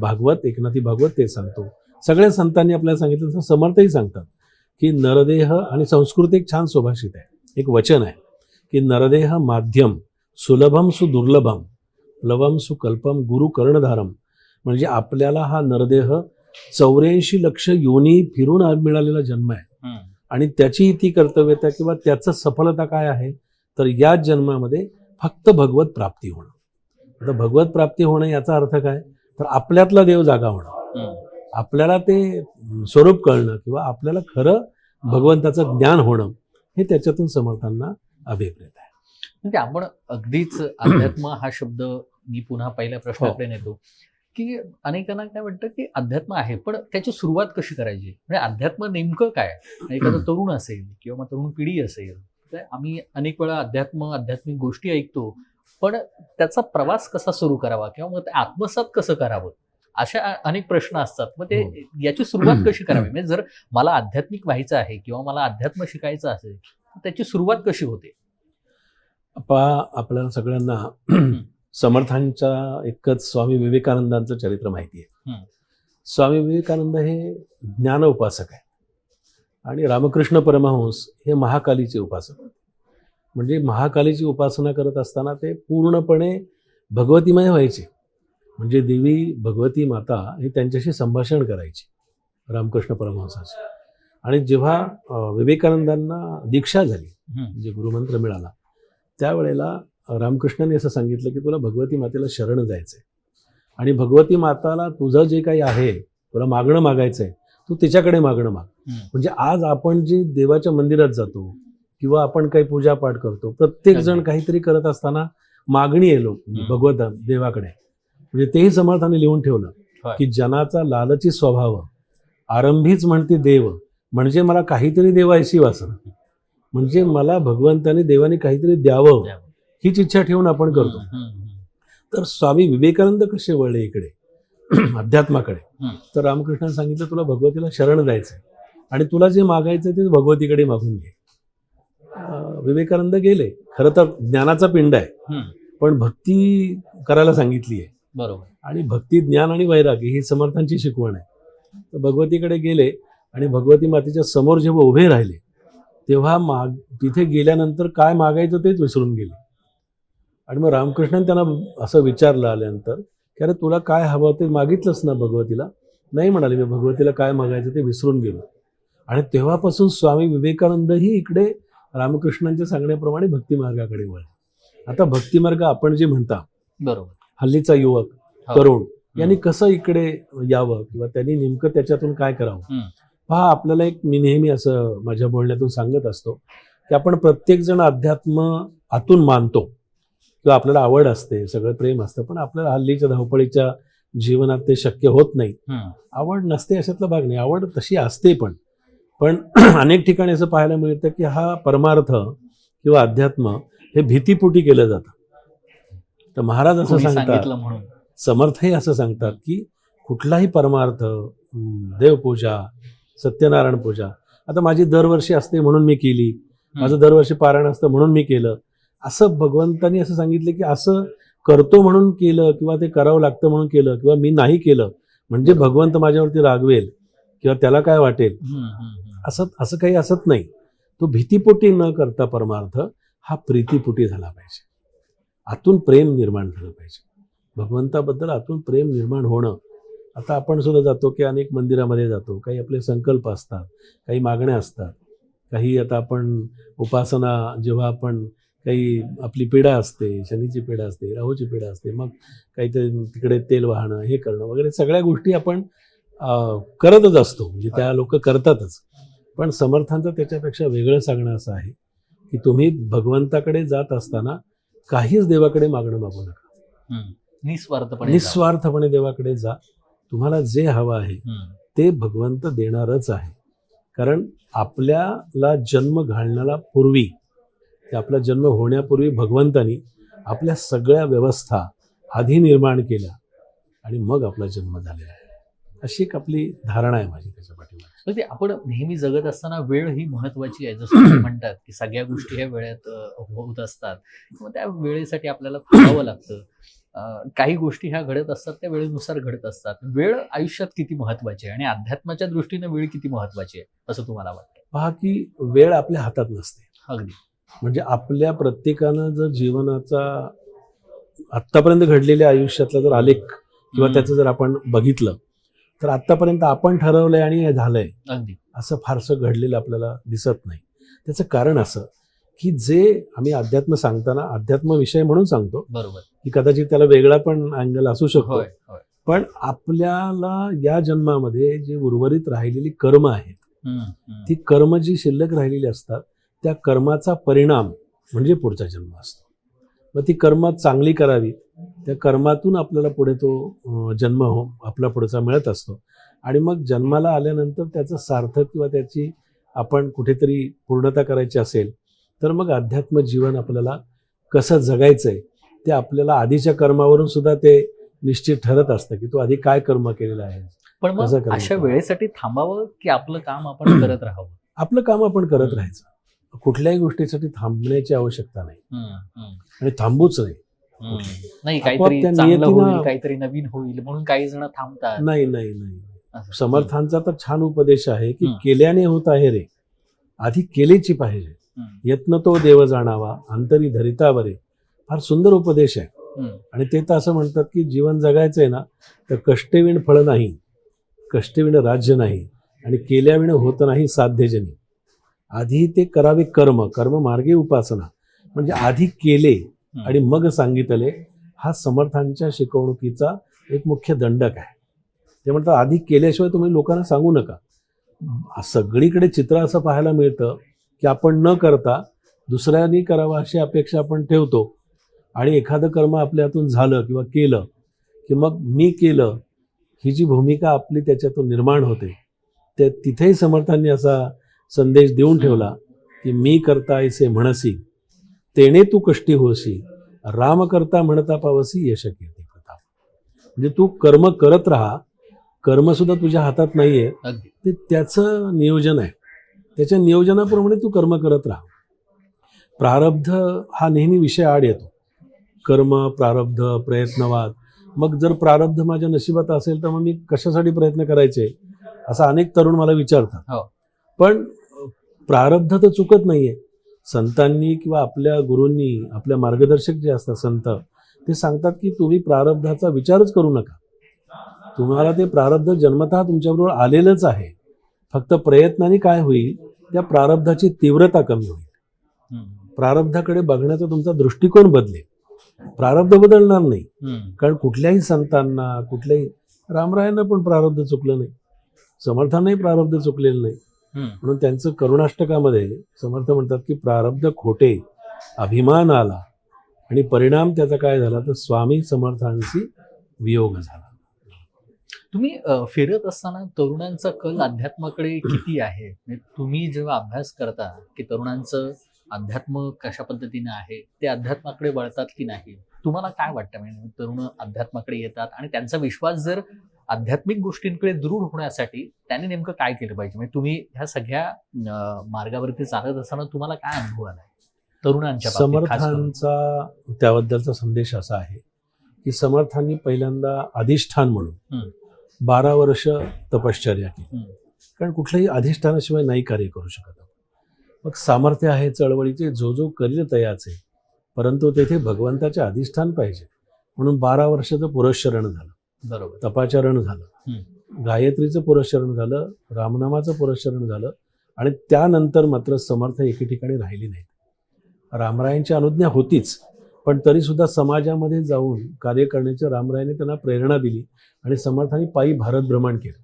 [SPEAKER 1] भागवत एकनाथी भागवत ते सांगतो, सगळ्या संतांनी आपल्याला सांगितलं तसं समर्थही सांगतात की नरदेह आणि संस्कृत एक छान सुभाषित आहे, एक वचन आहे की नरदेह माध्यम सुलभम सुदुर्लभम प्लवम सुकल्पम गुरु कर्णधारम. म्हणजे आपल्याला हा नरदेह 84 लक्ष योनी फिरून मिळालेला जन्म आहे आणि त्याची ती कर्तव्यता किंवा त्याचं सफलता काय आहे तर या जन्मामध्ये फक्त भगवत प्राप्ती होणं. आता भगवत प्राप्ती होणं याचा अर्थ काय तर आपल्यातला देव जागा होणं, आपल्याला ते स्वरूप कळणं किंवा आपल्याला खरं भगवंताचं ज्ञान होणं हे त्याच्यातून समर्थांना अभिप्रेत आहे.
[SPEAKER 2] म्हणजे आपण अगदीच अध्यात्म हा शब्द मी पुन्हा पहिल्या प्रश्नाकडे नेतो की अनेकांना काय वाटतं की अध्यात्म आहे पण त्याची सुरुवात कशी करायची. म्हणजे अध्यात्म नेमकं काय. एखादा तरुण असेल किंवा मग तरुण पिढी असेल तर आम्ही अनेक वेळा आध्यात्मिक गोष्टी ऐकतो पण त्याचा प्रवास कसा सुरू करावा किंवा मग ते आत्मसात कसं करावं अशा अनेक प्रश्न असतात. मग ते याची सुरुवात कशी करावी. म्हणजे जर मला आध्यात्मिक व्हायचं आहे किंवा मला अध्यात्म शिकायचं असेल तर त्याची सुरुवात कशी होते.
[SPEAKER 1] आपल्याला सगळ्यांना समर्थांच्या एकच स्वामी विवेकानंदांचं चरित्र माहिती आहे. स्वामी विवेकानंद हे ज्ञान उपासक आहे आणि रामकृष्ण परमहंस हे महाकालीचे उपासक. म्हणजे महाकालीची उपासना करत असताना ते पूर्णपणे भगवतीमय व्हायचे. म्हणजे देवी भगवती माता हे त्यांच्याशी संभाषण करायची रामकृष्ण परमहंसाचे. आणि जेव्हा विवेकानंदांना दीक्षा झाली म्हणजे गुरुमंत्र मिळाला त्यावेळेला रामकृष्णांनी असं सांगितलं की तुला भगवती मातेला शरण जायचं आहे आणि भगवती माताला तुझं जे काही आहे तुला मागणं मागायचं आहे तू तिच्याकडे मागणं माग. म्हणजे आज आपण जे देवाच्या मंदिरात जातो किंवा आपण काही पूजापाठ करतो प्रत्येक जण काहीतरी करत असताना मागणी येलो भगवत देवाकडे. म्हणजे तेही समर्थाने लिहून ठेवलं की जनाचा लालची स्वभाव आरंभीच म्हणते देव म्हणजे मला काहीतरी देवायची वासना. म्हणजे मला भगवंताने देवाने काहीतरी द्यावं हीच इच्छा ठेवून आपण करतो. तर स्वामी विवेकानंद कसे वळले इकडे अध्यात्माकडे तर रामकृष्णाने सांगितलं तुला भगवतीला शरण जायचंय आणि तुला जे मागायचं ते भगवतीकडे मागून घे. विवेकानंद गेले. खरं तर ज्ञानाचा पिंड आहे पण भक्ती करायला सांगितली आहे.
[SPEAKER 2] बरोबर.
[SPEAKER 1] आणि भक्ती ज्ञान आणि वैरागी ही समर्थांची शिकवण आहे. तर भगवतीकडे गेले आणि भगवती मातेच्या समोर जेव्हा उभे राहिले तेव्हा तिथे गेल्यानंतर काय मागायचं तेच विसरून गेले. आणि मग रामकृष्णाने त्यांना असं विचारलं आल्यानंतर की अरे तुला काय हवं ते मागितलंच ना भगवतीला. नाही म्हणाले मी भगवतीला काय मागायचं ते विसरून गेलो. आणि तेव्हापासून स्वामी विवेकानंदही इकडे रामकृष्णांच्या सांगण्याप्रमाणे भक्तिमार्गाकडे वळले. आता भक्तिमार्ग आपण जे म्हणता
[SPEAKER 2] बरोबर
[SPEAKER 1] हल्लीचा युवक तरुण यांनी कसं इकडे यावं किंवा त्यांनी नेमकं त्याच्यातून काय करावं पहा. आपल्याला एक मी नेहमी असं माझ्या बोलण्यातून सांगत असतो की आपण प्रत्येक जण अध्यात्म आतून मानतो किंवा आपल्याला आवड असते सगळं प्रेम असतं पण आपल्याला हल्लीच्या धावपळीच्या जीवनात ते शक्य होत नाही. आवड नसते अशातला भाग नाही. आवड तशी असते पण अनेक ठिकाणी असं पाहायला मिळतं की हा परमार्थ किंवा अध्यात्म हे भीतीपोटी केलं जातं. तर महाराज असं सांगतात समर्थही असं सांगतात की कुठलाही परमार्थ देवपूजा सत्यनारायण पूजा आता माझी दरवर्षी असते म्हणून मी केली, माझं दरवर्षी पारायण असतं म्हणून मी केलं. असं भगवंतानी असं सांगितलं की असं करतो म्हणून केलं किंवा ते करावं लागतं म्हणून केलं किंवा मी नाही केलं म्हणजे भगवंत माझ्यावरती रागवेल किंवा त्याला काय वाटेल, असं असं काही असत नाही. तो भीतीपोटी न करता परमार्थ हा प्रीतीपोटी झाला पाहिजे. आतून प्रेम निर्माण झालं पाहिजे. भगवंताबद्दल आतून प्रेम निर्माण होणं. आता आपण सुद्धा जातो की अनेक मंदिरामध्ये जातो, काही आपले संकल्प असतात, काही मागण्या असतात, काही आता आपण उपासना जेव्हा आपण काही आपली पीडा असते, शनीची पीडा असते, राहूची पीडा असते, मग काहीतरी तिकडे तेल वाहणं, हे करणं वगैरे सगळ्या गोष्टी आपण करतच असतो, म्हणजे त्या लोक करतातच. पण समर्थांचं त्याच्यापेक्षा वेगळं सांगणं असं आहे की तुम्ही भगवंताकडे जात असताना काहीच देवाकडे मागणं मागू नका. निस्वार्थपणे देवाकडे जा. तुम्हाला जे हवं आहे ते भगवंत देणारच आहे. कारण आपल्याला जन्म घालण्याला पूर्वी, आपला जन्म होण्यापूर्वी भगवंतानी आपल्या सगळ्या व्यवस्था आधी निर्माण केल्या आणि मग आपला जन्म झालेला आहे. अशी एक आपली धारणा आहे माझी त्याच्या पाठीमागे.
[SPEAKER 2] ते आपण नेहमी जगत असताना वेळ ही महत्वाची आहे. जसं तुम्ही म्हणतात की सगळ्या गोष्टी ह्या वेळेत होत असतात, मग त्या वेळेसाठी आपल्याला थांबावं लागतं. काही गोष्टी ह्या घडत असतात, त्या वेळेनुसार घडत असतात. वेळ आयुष्यात किती महत्वाची आहे आणि अध्यात्माच्या दृष्टीने वेळ किती महत्वाची आहे असं तुम्हाला वाटतं?
[SPEAKER 1] पहा की वेळ आपल्या हातात नसते.
[SPEAKER 2] अगदी.
[SPEAKER 1] म्हणजे आपल्या प्रत्येकानं जर जीवनाचा आत्तापर्यंत घडलेल्या आयुष्यातला जर आलेख किंवा त्याचं जर आपण बघितलं तर आत्तापर्यंत आपण ठरवलंय आणि हे झालंय
[SPEAKER 2] अगदी
[SPEAKER 1] असं फारसं घडलेलं आपल्याला दिसत नाही. त्याचं कारण असं की जे आम्ही अध्यात्म सांगताना अध्यात्म विषय म्हणून सांगतो,
[SPEAKER 2] बरोबर,
[SPEAKER 1] की कदाचित त्याला वेगळा पण अँगल असू शकतो.
[SPEAKER 2] होय होय.
[SPEAKER 1] पण आपल्याला या जन्मामध्ये जी उर्वरित राहिलेली कर्म आहेत, ती कर्म जी शिल्लक राहिलेली असतात त्या कर्माचा परिणाम म्हणजे पुढचा जन्म असतो. मग ती कर्म चांगली करावी, त्या कर्मातून आपल्याला पुढे तो जन्म आपला पुढचा मिळत असतो. आणि मग जन्माला आल्यानंतर त्याचं सार्थक किंवा त्याची आपण कुठेतरी पूर्णता करायची असेल तर मग अध्यात्म जीवन आपल्याला कसं जगायचंय ते आपल्याला आधीच्या कर्मावरून सुद्धा ते निश्चित ठरत असतं की तो आधी काय कर्म केलेलं आहे.
[SPEAKER 2] पण मग अशा वेळेसाठी थांबावं की आपलं काम आपण करत राहावं? आपलं
[SPEAKER 1] काम आपण करत राहायचं. कुठल्याही गोष्टीसाठी थांबण्याची आवश्यकता नाही आणि थांबूच नाही.
[SPEAKER 2] नाही, काहीतरी चांगलं होईल, काहीतरी नवीन होईल म्हणून काही जण थांबतात.
[SPEAKER 1] नाही नाही नाही. समर्थांचा तर छान उपदेश आहे की केल्याने होत आहे रे, आधी केलेची पाहिजे. यत्न तो देव जाणावा अंतरी धरिता बरे. फार सुंदर उपदेश आहे. आणि ते तर असं म्हणतात की जीवन जगायचंय ना तर कष्टविण फळ नाही, कष्टविण राज्य नाही आणि केल्याविण होत नाही साध्यजनी. आधी ते करावे कर्म, कर्म मार्गे उपासना. म्हणजे आधी केले आणि मग सांगितले, हा समर्थांच्या शिकवणुकीचा एक मुख्य दंडक आहे. ते म्हणतात आधी केल्याशिवाय तुम्ही लोकांना सांगू नका. सगळीकडे चित्र असं पाहायला मिळतं की आपण न करता दुसऱ्यांनी करावं अशी अपेक्षा आपण ठेवतो आणि एखादं कर्म आपल्या हातून झालं किंवा केलं की मग मी केलं ही जी भूमिका आपली त्याच्यातून निर्माण होते. ते तिथेही समर्थांनी असा संदेश देऊन ठेवला की मी करता ऐसे म्हणसी तेने तू कष्टी होशी, राम करता म्हणता पावसी यश कीर्ती प्रताप. म्हणजे तू कर्म करत राहा, कर्म सुद्धा तुझ्या हातात नाहीये, ते त्याचं नियोजन आहे. त्याच्या नियोजनाप्रमाणे तू कर्म करत राहा. प्रारब्ध हा नेहमी विषय आड येतो. कर्म, प्रारब्ध, प्रयत्नवाद. मग जर प्रारब्ध माझ्या नशिबात असेल तर मग मी कशासाठी प्रयत्न करायचे असं अनेक तरुण मला विचारतात. पण प्रारब्ध तर चुकत नाहीये. संतांनी किंवा आपल्या गुरूंनी, आपल्या मार्गदर्शक जे असतात संत, ते सांगतात की तुम्ही प्रारब्धाचा विचारच करू नका. तुम्हाला ते प्रारब्ध जन्मतः तुमच्याबरोबर आलेलंच आहे. फक्त प्रयत्नाने काय होईल, त्या प्रारब्धाची तीव्रता कमी होईल. प्रारब्धाकडे बघण्याचा तुमचा दृष्टिकोन बदलेल. प्रारब्ध बदलणार नाही. कारण कुठल्याही संतांना, कुठल्याही रामरायांना पण प्रारब्ध चुकलं नाही, समर्थांनाही प्रारब्ध चुकलेलं नाही. म्हणून त्यांचं करुणाष्टकामध्ये समर्थ म्हणतात की प्रारब्ध खोटे, अभिमान आला आणि परिणाम त्याचा काय झाला तर स्वामी समर्थांशी वियोग झाला.
[SPEAKER 2] तुम्ही फिरत असताना तरुणांचा कल अध्यात्माकडे किती आहे? तुम्ही जेव्हा अभ्यास करता की तरुणांचं अध्यात्म कशा पद्धतीने आहे, ते अध्यात्माकडे वळतात की नाही, तुम्हाला काय वाटतं? म्हणजे तरुण अध्यात्माकडे येतात आणि त्यांचा विश्वास जर आध्यात्मिक गोष्टींकडे दृढ होण्यासाठी त्यांनी नेमकं काय केलं पाहिजे? म्हणजे तुम्ही ह्या सगळ्या मार्गावरती चालत असताना तुम्हाला काय अनुभव आला? तरुणांच्या बाबतीत खास करून?
[SPEAKER 1] समर्थांचा त्याबद्दलचा संदेश असा आहे की समर्थांनी पहिल्यांदा अधिष्ठान म्हणून 12 वर्ष तपश्चर्या केली. कारण कुठल्याही अधिष्ठानाशिवाय नाही कार्य करू शकत. मग सामर्थ्य आहे चळवळीचे जो जो करील तयाचे, परंतु तेथे भगवंताचे अधिष्ठान पाहिजे. म्हणून 12 वर्षाचं पुरस्चरण झालं,
[SPEAKER 2] बरोबर.
[SPEAKER 1] तपाचरण झालं, गायत्रीचं पुरस्चरण झालं, रामनामाचं पुरस्चरण झालं आणि त्यानंतर मात्र समर्थ एके ठिकाणी राहिले नाहीत. रामरायांची अनुज्ञा होतीच, पण तरीसुद्धा समाजामध्ये जाऊन कार्य करण्याची रामरायाने त्यांना प्रेरणा दिली आणि समर्थांनी पायी भारत भ्रमण केलं.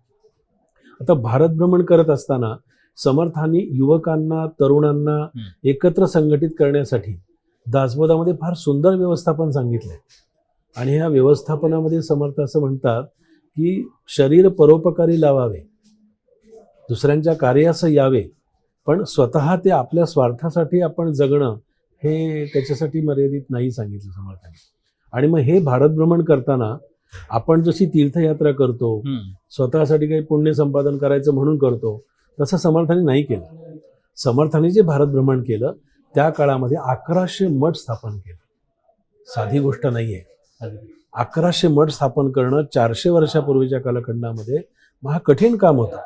[SPEAKER 1] आता भारत भ्रमण करत असताना समर्थांनी युवकांना, तरुणांना एकत्र संघटित करण्यासाठी दासबोधामध्ये फार सुंदर व्यवस्थापन सांगितलंय. आणि ह्या व्यवस्थापनामध्ये समर्थ असं म्हणतात की शरीर परोपकारी लावावे, दुसऱ्यांच्या कार्यास यावे, पण स्वतः ते आपल्या स्वार्थासाठी आपण जगणं हे त्याच्यासाठी मर्यादित नाही सांगितलं समर्थांनी. आणि मग हे भारत भ्रमण करताना आपण जशी तीर्थयात्रा करतो, स्वतःसाठी काही पुण्य संपादन करायचं म्हणून करतो, तसं समर्थांनी नाही केलं. समर्थांनी जे भारत भ्रमण केलं त्या काळामध्ये 1100 मठ स्थापन केले. साधी गोष्ट नाही आहे. 1100 मठ स्थापन करणं 400 वर्षापूर्वीच्या कालखंडामध्ये महा कठीण काम होतं.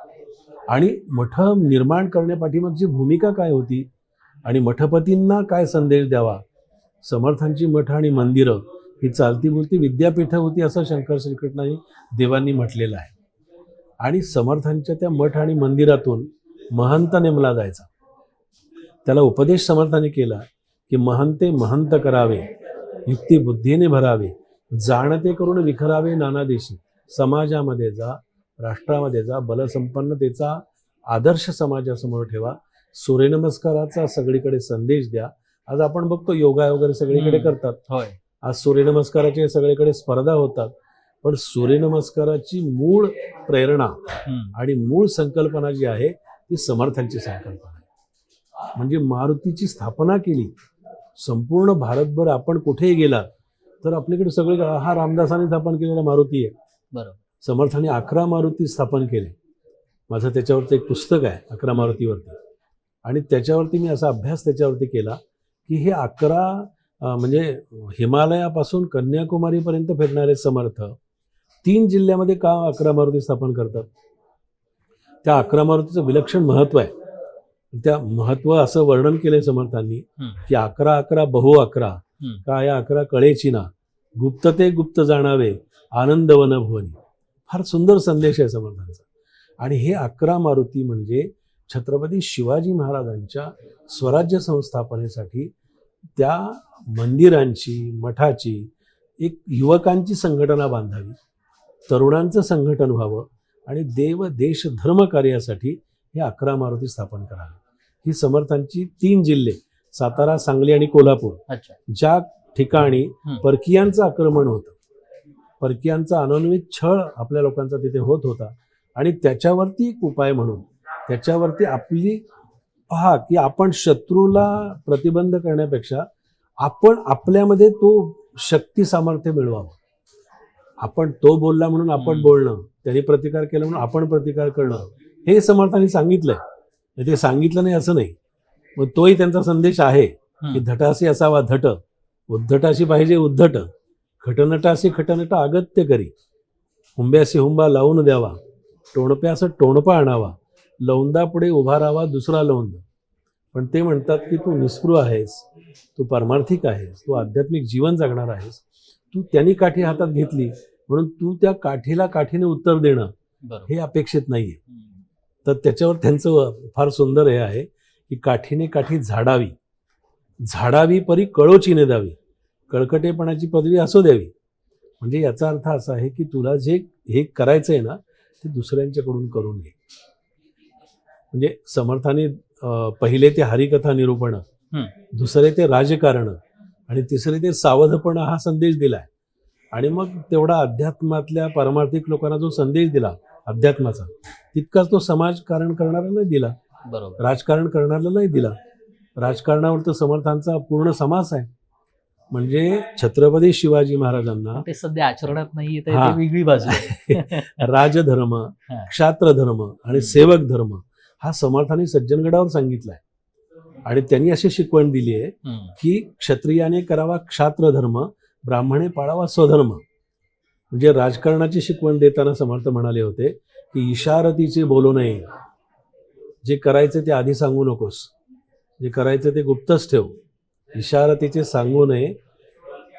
[SPEAKER 1] आणि मठ निर्माण करण्यापाठीमागची भूमिका काय होती आणि मठपतींना काय संदेश द्यावा. समर्थांची मठ आणि मंदिरं ही चालती बोलती विद्यापीठं होती असं शंकर श्रीकृष्णाने देवांनी म्हटलेलं आहे. आणि समर्थांच्या त्या मठ आणि मंदिरातून महंत नेमला जायचा. त्याला उपदेश समर्थाने केला की महंते महंत करावे, युक्ती बुद्धीने भरावे, जाणते करून विखरावे नाना देशी, समाजामध्ये जा, राष्ट्रामध्ये जा, बलसंपन्नतेचा आदर्श समाजासमोर ठेवा, सूर्यनमस्काराचा सगळीकडे संदेश द्या. आज आपण बघतो योगा वगैरे सगळीकडे करतात.
[SPEAKER 2] होय.
[SPEAKER 1] आज सूर्यनमस्काराचे सगळीकडे स्पर्धा होतात, पण सूर्यनमस्काराची मूळ प्रेरणा आणि मूळ संकल्पना जी आहे ती समर्थांची संकल्पना आहे. म्हणजे मारुतीची स्थापना केली. संपूर्ण भारतभर आपण कुठेही गेला तर आपल्याकडे सगळे हा रामदासाने स्थापन केलेला मारुती आहे.
[SPEAKER 2] बरोबर. समर्थांनी
[SPEAKER 1] 11 मारुती स्थापन केले. माझं त्याच्यावरती एक पुस्तक आहे 11 मारुतीवरती. आणि त्याच्यावरती मी असा अभ्यास त्याच्यावरती केला की हे 11 म्हणजे हिमालयापासून कन्याकुमारीपर्यंत फिरणारे समर्थ 3 जिल्ह्यामध्ये का 11 मारुती स्थापन करतात. त्या 11 मारुतीचं विलक्षण महत्त्व आहे. त्या महत्त्व असं वर्णन केलंय समर्थांनी की 11 बहु 11 का या 11 कळेची ना, गुप्त ते गुप्त जाणावे, आनंद वन भुवनी. फार सुंदर संदेश आहे समर्थांचा. आणि हे 11 मारुती म्हणजे छत्रपती शिवाजी महाराजांच्या स्वराज्य संस्थापनेसाठी त्या मंदिरांची, मठाची, एक युवकांची संघटना बांधावी, तरुणांचं संघटन व्हावं आणि देव देश धर्म कार्यासाठी हे 11 मारुती स्थापन करावे. ही समर्थांची 3 जिल्हे सातारा, सांगली आणि कोल्हापूर, ज्या ठिकाणी परकीयांचं आक्रमण होतं, परकीयांचा अनन्वित छळ आपल्या लोकांचा तिथे होत होता आणि त्याच्यावरती एक उपाय म्हणून त्याच्यावरती आपली पहा की आपण शत्रूला प्रतिबंध करण्यापेक्षा आपण आपल्यामध्ये तो शक्ती सामर्थ्य मिळवावं. आपण तो बोलला म्हणून आपण बोलणं, त्यांनी प्रतिकार केला म्हणून आपण प्रतिकार करणं, हे समर्थांनी सांगितलंय. ते सांगितलं नाही असं नाही. मग तोही त्यांचा संदेश आहे की धटासी असावा धट, उद्धटाशी पाहिजे उद्धट, खटनटासी खटनट अगत्य करी, हुंब्यासी हुंबा लावून द्यावा, टोणप्यास टोणपा आणावा, लौंदा पुढे उभा राहावा दुसरा लौंद. पण ते म्हणतात की तू निस्पृह आहेस, तू पारमार्थिक आहेस, तू आध्यात्मिक जीवन जगणार आहेस, तू त्यांनी काठी हातात घेतली म्हणून तू त्या काठीला काठीने उत्तर देणं हे अपेक्षित नाहीये. तर त्याच्यावर त्यांचं फार सुंदर हे आहे की काठीने काठी झाडावी, झाडावी परी कळोचीने द्यावी, कळकटेपणाची पदवी असो द्यावी. म्हणजे याचा अर्थ असा आहे की तुला जे हे करायचं आहे ना ते दुसऱ्यांच्याकडून करून घे. म्हणजे समर्थाने पहिले ते हरिकथा निरूपण, दुसरे ते राजकारण आणि तिसरे ते सावधपणा हा संदेश दिलाय. आणि मग तेवढा अध्यात्मातल्या पारमार्थिक लोकांना जो संदेश दिला अध्यात्माचा, तितकाच तो समाजकारण करणारा नाही दिला,
[SPEAKER 2] बरोबर,
[SPEAKER 1] राजकारण करणारा नाही दिला. राजकारणावर तर समर्थांचा पूर्ण समास आहे. म्हणजे छत्रपती शिवाजी महाराजांना
[SPEAKER 2] ते सध्या आचरणात नाहीये, तर वेगळी बाजू आहे.
[SPEAKER 1] राजधर्म, क्षात्रधर्म आणि सेवक धर्म हा समर्थांनी सज्जनगडावर सांगितलाय. आणि त्यांनी अशी शिकवण दिली आहे
[SPEAKER 2] हम्म.
[SPEAKER 1] की क्षत्रियाने करावा क्षात्र धर्म, ब्राह्मणे पाळावा स्वधर्म. म्हणजे राजकारणाची शिकवण देताना समर्थ म्हणाले होते की इशारतीचे बोलू नये, जे करायचं ते आधी सांगू नकोस, जे करायचं ते गुप्तच ठेव. इशारतीचे सांगू नये,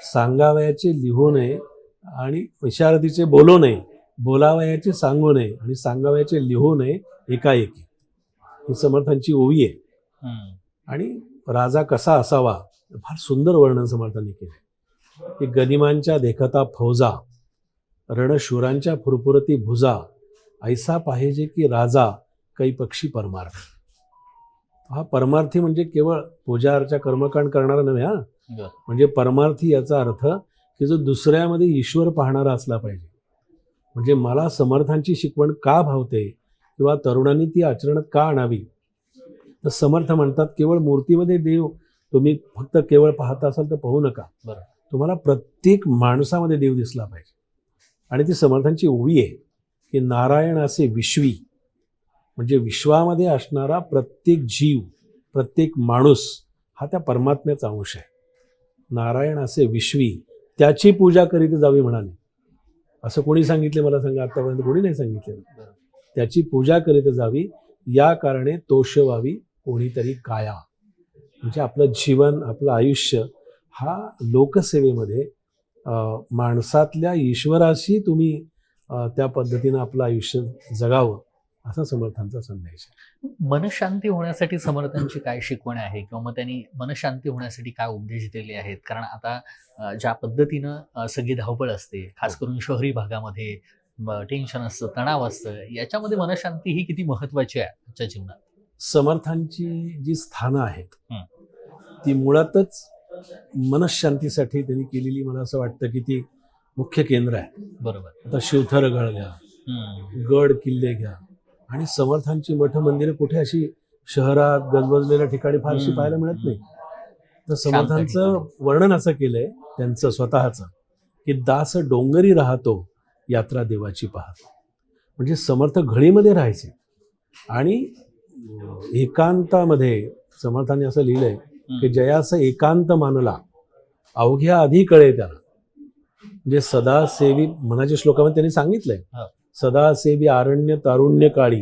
[SPEAKER 1] सांगावयाचे लिहू नये, आणि इशारतीचे बोलू नये, बोलावयाचे सांगू नये, आणि सांगावयाचे लिहू नये एकाएकी. ही समर्थांची ओवी आहे.
[SPEAKER 2] हम्म.
[SPEAKER 1] आणि राजा कसा असावा फार सुंदर वर्णन समर्थांनी केलं की गनिमांच्या देखता फौजा, रणशूरांच्या फुरफुरती भुजा, ऐसा पाहिजे की राजा काही पक्षी परमार्थ. हा परमार्थी म्हणजे केवळ पूजा अर्चा कर्मकांड करणारा नव्हे, हा
[SPEAKER 2] बरं.
[SPEAKER 1] म्हणजे परमार्थी याचा अर्थ की जो दुसऱ्यामध्ये ईश्वर पाहणारा असला पाहिजे. म्हणजे मला समर्थांची शिकवण का भावते किंवा तरुणांनी ती आचरणात का आणावी, तर समर्थ म्हणतात केवळ मूर्तीमध्ये देव तुम्ही फक्त केवळ पाहता असाल तर पाहू नका.
[SPEAKER 2] बरं.
[SPEAKER 1] तुम्हाला प्रत्येक माणसामध्ये देव दिसला पाहिजे. आणि ती समर्थांची ओवी आहे की नारायण असे विश्वी, म्हणजे विश्वामध्ये असणारा प्रत्येक जीव, प्रत्येक माणूस हा त्या परमात्म्याचा अंश आहे. नारायण असे विश्वी, त्याची पूजा करीत जावी म्हणाले. असं कोणी सांगितले मला सांगा? आतापर्यंत कोणी नाही सांगितलं. त्याची पूजा करीत जावी, या कारणे तोषवावी कोणीतरी काया. म्हणजे आपलं जीवन, आपलं आयुष्य हा लोकसेवेमध्ये माणसातल्या ईश्वराशी तुम्ही त्या पद्धतीनं आपलं आयुष्य जगावं, असा समर्थांचा संदेश आहे.
[SPEAKER 2] मनशांती होण्यासाठी समर्थांची काय शिकवण आहे, किंवा मग त्यांनी मनशांती होण्यासाठी काय उपदेश दिलेले आहेत? कारण आता ज्या पद्धतीनं सगळी धावपळ असते, खास करून शहरी भागामध्ये टेन्शन असतं, तणाव असतं, याच्यामध्ये मनशांती ही किती महत्वाची आहे आजच्या जीवनात?
[SPEAKER 1] समर्थांची जी स्थानं आहेत ती मुळातच मनशांतीसाठी त्यांनी केलेली, मला असं वाटतं की ती मुख्य केंद्र आहे.
[SPEAKER 2] बरोबर.
[SPEAKER 1] आता शिवथरगड घ्या, गड किल्ले घ्या, आणि समर्थांची मठ मंदिरं कुठे अशी शहरात गजबजलेल्या ठिकाणी फारशी पाहायला मिळत नाही. तर समर्थांचं वर्णन असं केलंय त्यांचं स्वतःचं की दास डोंगरी राहतो, यात्रा देवाची पाहतो. म्हणजे समर्थ घळीमध्ये राहायचे आणि एकांतामध्ये समर्थांनी असं लिहिलंय की जयास एकांत मानला, अवघ्या आधी कळे त्याला. म्हणजे सदासेवी मनाच्या श्लोकामध्ये त्यांनी सांगितलंय, सदासेवी आरण्य तारुण्य काळी,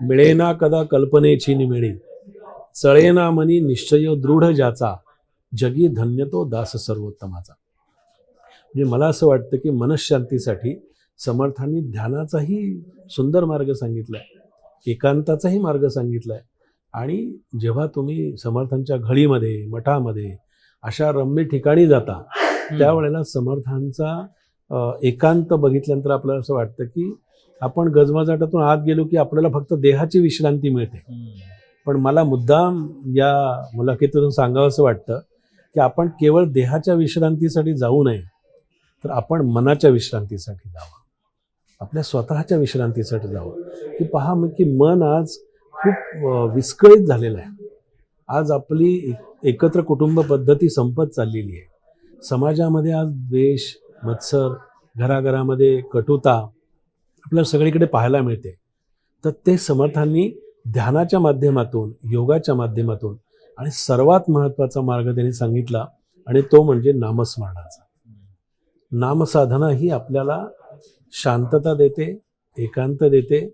[SPEAKER 1] मिळेना कदा कल्पनेची निमिळी, चळेना मनी निश्चय दृढ ज्याचा, जगी धन्य तो दास सर्वोत्तमाचा. म्हणजे मला असं वाटतं की मनशांतीसाठी समर्थांनी ध्यानाचाही सुंदर मार्ग सांगितलाय, एकांताचाही मार्ग सांगितलाय. आणि जेव्हा तुम्ही समर्थांच्या घळीमध्ये, मठामध्ये, अशा रम्य ठिकाणी जाता, त्यावेळेला समर्थांचा एकांत बघितल्यानंतर आपल्याला असं वाटतं की आपण गजबजाटातून आत गेलो की आपल्याला फक्त देहाची विश्रांती मिळते. पण मला मुद्दाम या मुलाखतीतून सांगावं असं वाटतं की आपण केवळ देहाच्या विश्रांतीसाठी जाऊ नये, तर आपण मनाच्या विश्रांतीसाठी जावं, आपल्या स्वतःच्या विश्रांतीसाठी जावं. की पहा की मन आज खूप विस्कळीत झालेलं आहे. आज आपली एकत्र कुटुंब पद्धती संपत चाललेली आहे. समाजामध्ये आज द्वेष, मत्सर, घराघरामध्ये कटुता आपल्याला सगळीकडे पाहायला मिळते. तर ते समर्थांनी ध्यानाच्या माध्यमातून, योगाच्या माध्यमातून, आणि सर्वात महत्त्वाचा मार्ग त्यांनी सांगितला, आणि तो म्हणजे नामस्मरणाचा. नामसाधना ही आपल्याला शांतता देते, एकांत देते.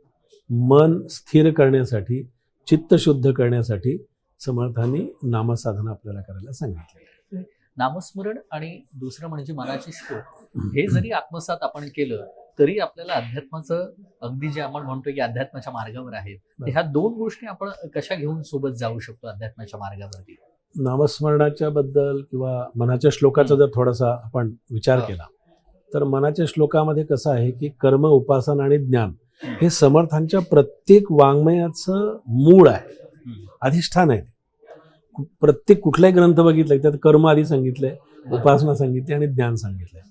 [SPEAKER 1] मन स्थिर करण्यासाठी, चित्त शुद्ध करण्यासाठी समर्थांनी नामसाधना आपल्याला करायला सांगितली.
[SPEAKER 2] नामस्मरण आणि दुसरं म्हणजे मनाचे श्लोक, हे जरी आत्मसात आपण केलं तरी आपल्याला अध्यात्माचं, अगदी जे आपण म्हणतोय की अध्यात्माच्या मार्गावर आहेत, ह्या दोन गोष्टी आपण कशा घेऊन सोबत जाऊ शकतो अध्यात्माच्या मार्गावरती?
[SPEAKER 1] नामस्मरणाच्या बद्दल किंवा मनाच्या श्लोकाचा जर थोडासा आपण विचार केला, तर मनाच्या श्लोकामध्ये कसं आहे की कर्म, उपासना आणि ज्ञान हे समर्थांच्या प्रत्येक वाङ्मयाचं मूळ आहे, अधिष्ठान आहे. प्रत्येक कुठलाही ग्रंथ बघितलाय त्यात कर्म आधी सांगितलंय, उपासना सांगितली आणि ज्ञान सांगितलंय.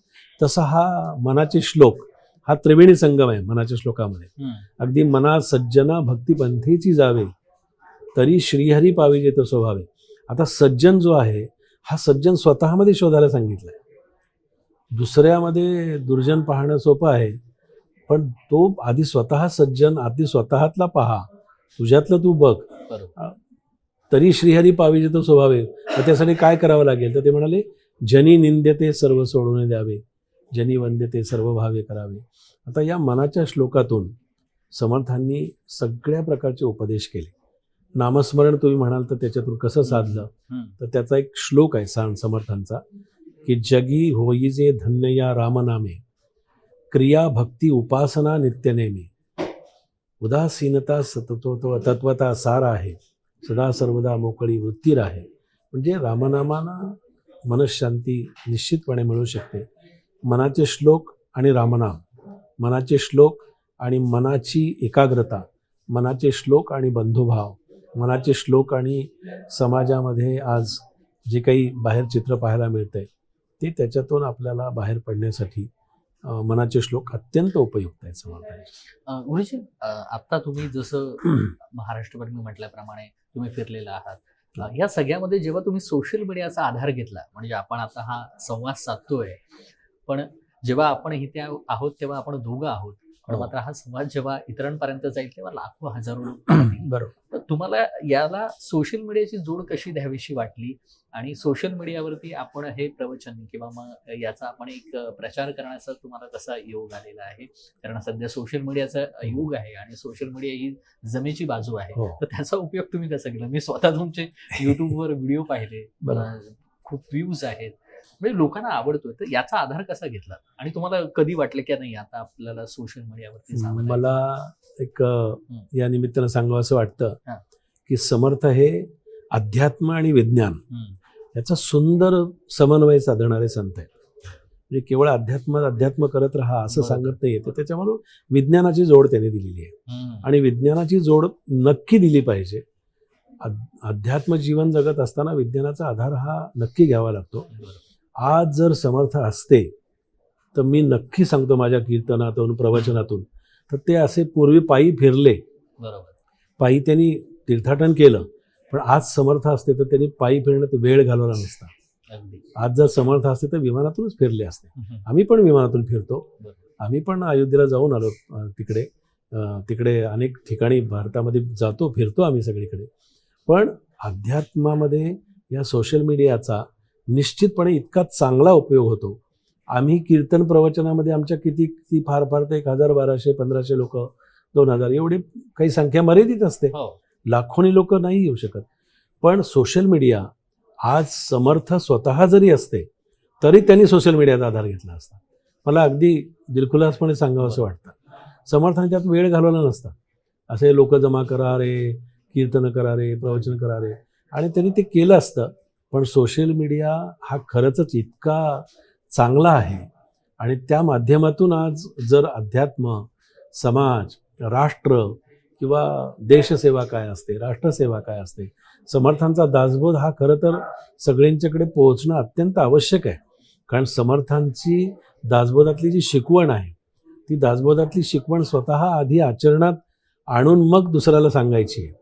[SPEAKER 1] तसा हा मनाचे श्लोक हा त्रिवेणी संगम आहे मनाच्या श्लोकामध्ये. अगदी मना सज्जना भक्तिपंथेची जावे, तरी श्रीहरी पाविजे तो स्वभावे. आता सज्जन जो आहे हा सज्जन स्वतःमध्ये शोधायला सांगितलाय. दुसऱ्यामध्ये दुर्जन पाहणं सोपं आहे, पण तो आधी स्वतः सज्जन, आधी स्वतःतला पहा, तुझ्यातलं तू बघ. तरी श्रीहरी पाविजे तो स्वभावे. मग त्यासाठी काय करावं लागेल? तर ते म्हणाले, जनी निंद्यते सर्व सोडून द्यावे, जनी वंद्यते सर्व भावे करावे. आता या मनाच्या श्लोकातून समर्थांनी सगळ्या प्रकारचे उपदेश केले. नामस्मरण तुम्ही म्हणाल तर त्याच्यातून कसं साधलं, तर त्याचा एक श्लोक आहे समर्थांचा, की जगी होईजे धन्य या रामनामे, क्रिया भक्ती उपासना नित्यनेमी, उदासीनता तत्वता सार आहे, सदा सर्वदा मोकळी वृत्ती राहे. म्हणजे रामनामानं मनशांती निश्चितपणे मिळू शकते. मनाचे श्लोक आणि रामनाम, मनाचे श्लोक आणि मनाची एकाग्रता, मनाचे श्लोक आणि बंधुभाव, मनाचे श्लोक आणि समाजामध्ये आज जे काही बाहेर चित्र पाहायला मिळतंय ते त्याच्यातून आपल्याला बाहेर पडण्यासाठी मनाचे श्लोक अत्यंत उपयुक्त आहेत समर्थांचे.
[SPEAKER 2] गुरुजी, आता तुम्ही जसं महाराष्ट्रभर मी म्हटल्याप्रमाणे तुम्ही फिरलेला आहात, या सगळ्यामध्ये जेव्हा तुम्ही सोशल मीडियाचा आधार घेतला, म्हणजे आपण आता हा संवाद साधतोय, पण जेव्हा आपण इथे आहोत तेव्हा आपण दोघं आहोत, पण मात्र हा संवाद जेव्हा इतरांपर्यंत जाईल तेव्हा लाखो हजारो लोक
[SPEAKER 1] बरोबर.
[SPEAKER 2] तर तुम्हाला याला सोशल मीडियाची जोड कशी द्यावीशी वाटली, आणि सोशल मीडियावरती आपण हे प्रवचन किंवा मग याचा आपण एक प्रचार करण्याचा तुम्हाला कसा योग आलेला आहे? कारण सध्या सोशल मीडियाचा युग आहे आणि सोशल मीडिया ही जमेची बाजू आहे, तर त्याचा उपयोग तुम्ही कसा केला? मी स्वतः तुमचे युट्यूबवर व्हिडिओ पाहिले, खूप व्ह्यूज आहेत, म्हणजे लोकांना आवडतोय, तर याचा आधार कसा घेतला आणि तुम्हाला कधी वाटलं की नाही आता आपल्याला सोशल मीडियावरती?
[SPEAKER 1] मला एक या निमित्तानं सांगावं असं वाटतं की समर्थ हे अध्यात्म आणि विज्ञान याचा सुंदर समन्वय साधणारे संत आहेत. म्हणजे केवळ अध्यात्म करत राहा असं सांगत नाहीये, तर त्याच्यामुळे विज्ञानाची जोड त्यांनी दिलेली आहे आणि विज्ञानाची जोड नक्की दिली पाहिजे. अध्यात्म जीवन जगत असताना विज्ञानाचा आधार हा नक्की घ्यावा लागतो. आज जर समर्थ असते तर मी नक्की सांगतो माझ्या कीर्तनातून प्रवचनातून, तर ते असे पूर्वी पायी फिरले,
[SPEAKER 2] बरोबर,
[SPEAKER 1] पायी त्यांनी तीर्थाटन केलं, पण आज समर्थ असते तर त्यांनी पायी फिरण्यात वेळ घालवला नसता. आज जर समर्थ असते तर विमानातूनच फिरले असते. आम्ही पण विमानातून फिरतो, आम्ही पण अयोध्येला जाऊन आलो, तिकडे अनेक ठिकाणी भारतामध्ये जातो, फिरतो आम्ही सगळीकडे. पण अध्यात्मामध्ये या सोशल मीडियाचा निश्चितपणे इतका चांगला उपयोग होतो. आम्ही कीर्तन प्रवचनामध्ये आमच्या किती फार तर 1000, 1200, 1500 लोक, 2000 एवढी काही संख्या मर्यादित असते, लाखोनी लोक नाही येऊ शकत. पण सोशल मीडिया आज समर्थ स्वतः जरी असते तरी त्यांनी सोशल मीडियाचा आधार घेतला असता. मला अगदी दिलखुलासपणे सांगावं असं वाटतं, समर्थांनी त्यात वेळ घालवला नसता. असे लोक जमा करा रे, कीर्तन करा रे, प्रवचन करा रे, आणि त्यांनी ते केलं असतं. पण सोशल मीडिया हा खरंच इतका चांगला आहे आणि त्या माध्यमातून आज जर अध्यात्म, समाज, राष्ट्र किंवा देशसेवा काय असते, राष्ट्रसेवा काय असते, समर्थांचा दासबोध हा खरं तर सगळ्यांच्याकडे पोहोचणं अत्यंत आवश्यक आहे. कारण समर्थांची दासबोधातली जी शिकवण आहे ती दासबोधातली शिकवण स्वतः आधी आचरणात आणून मग दुसऱ्याला सांगायची आहे.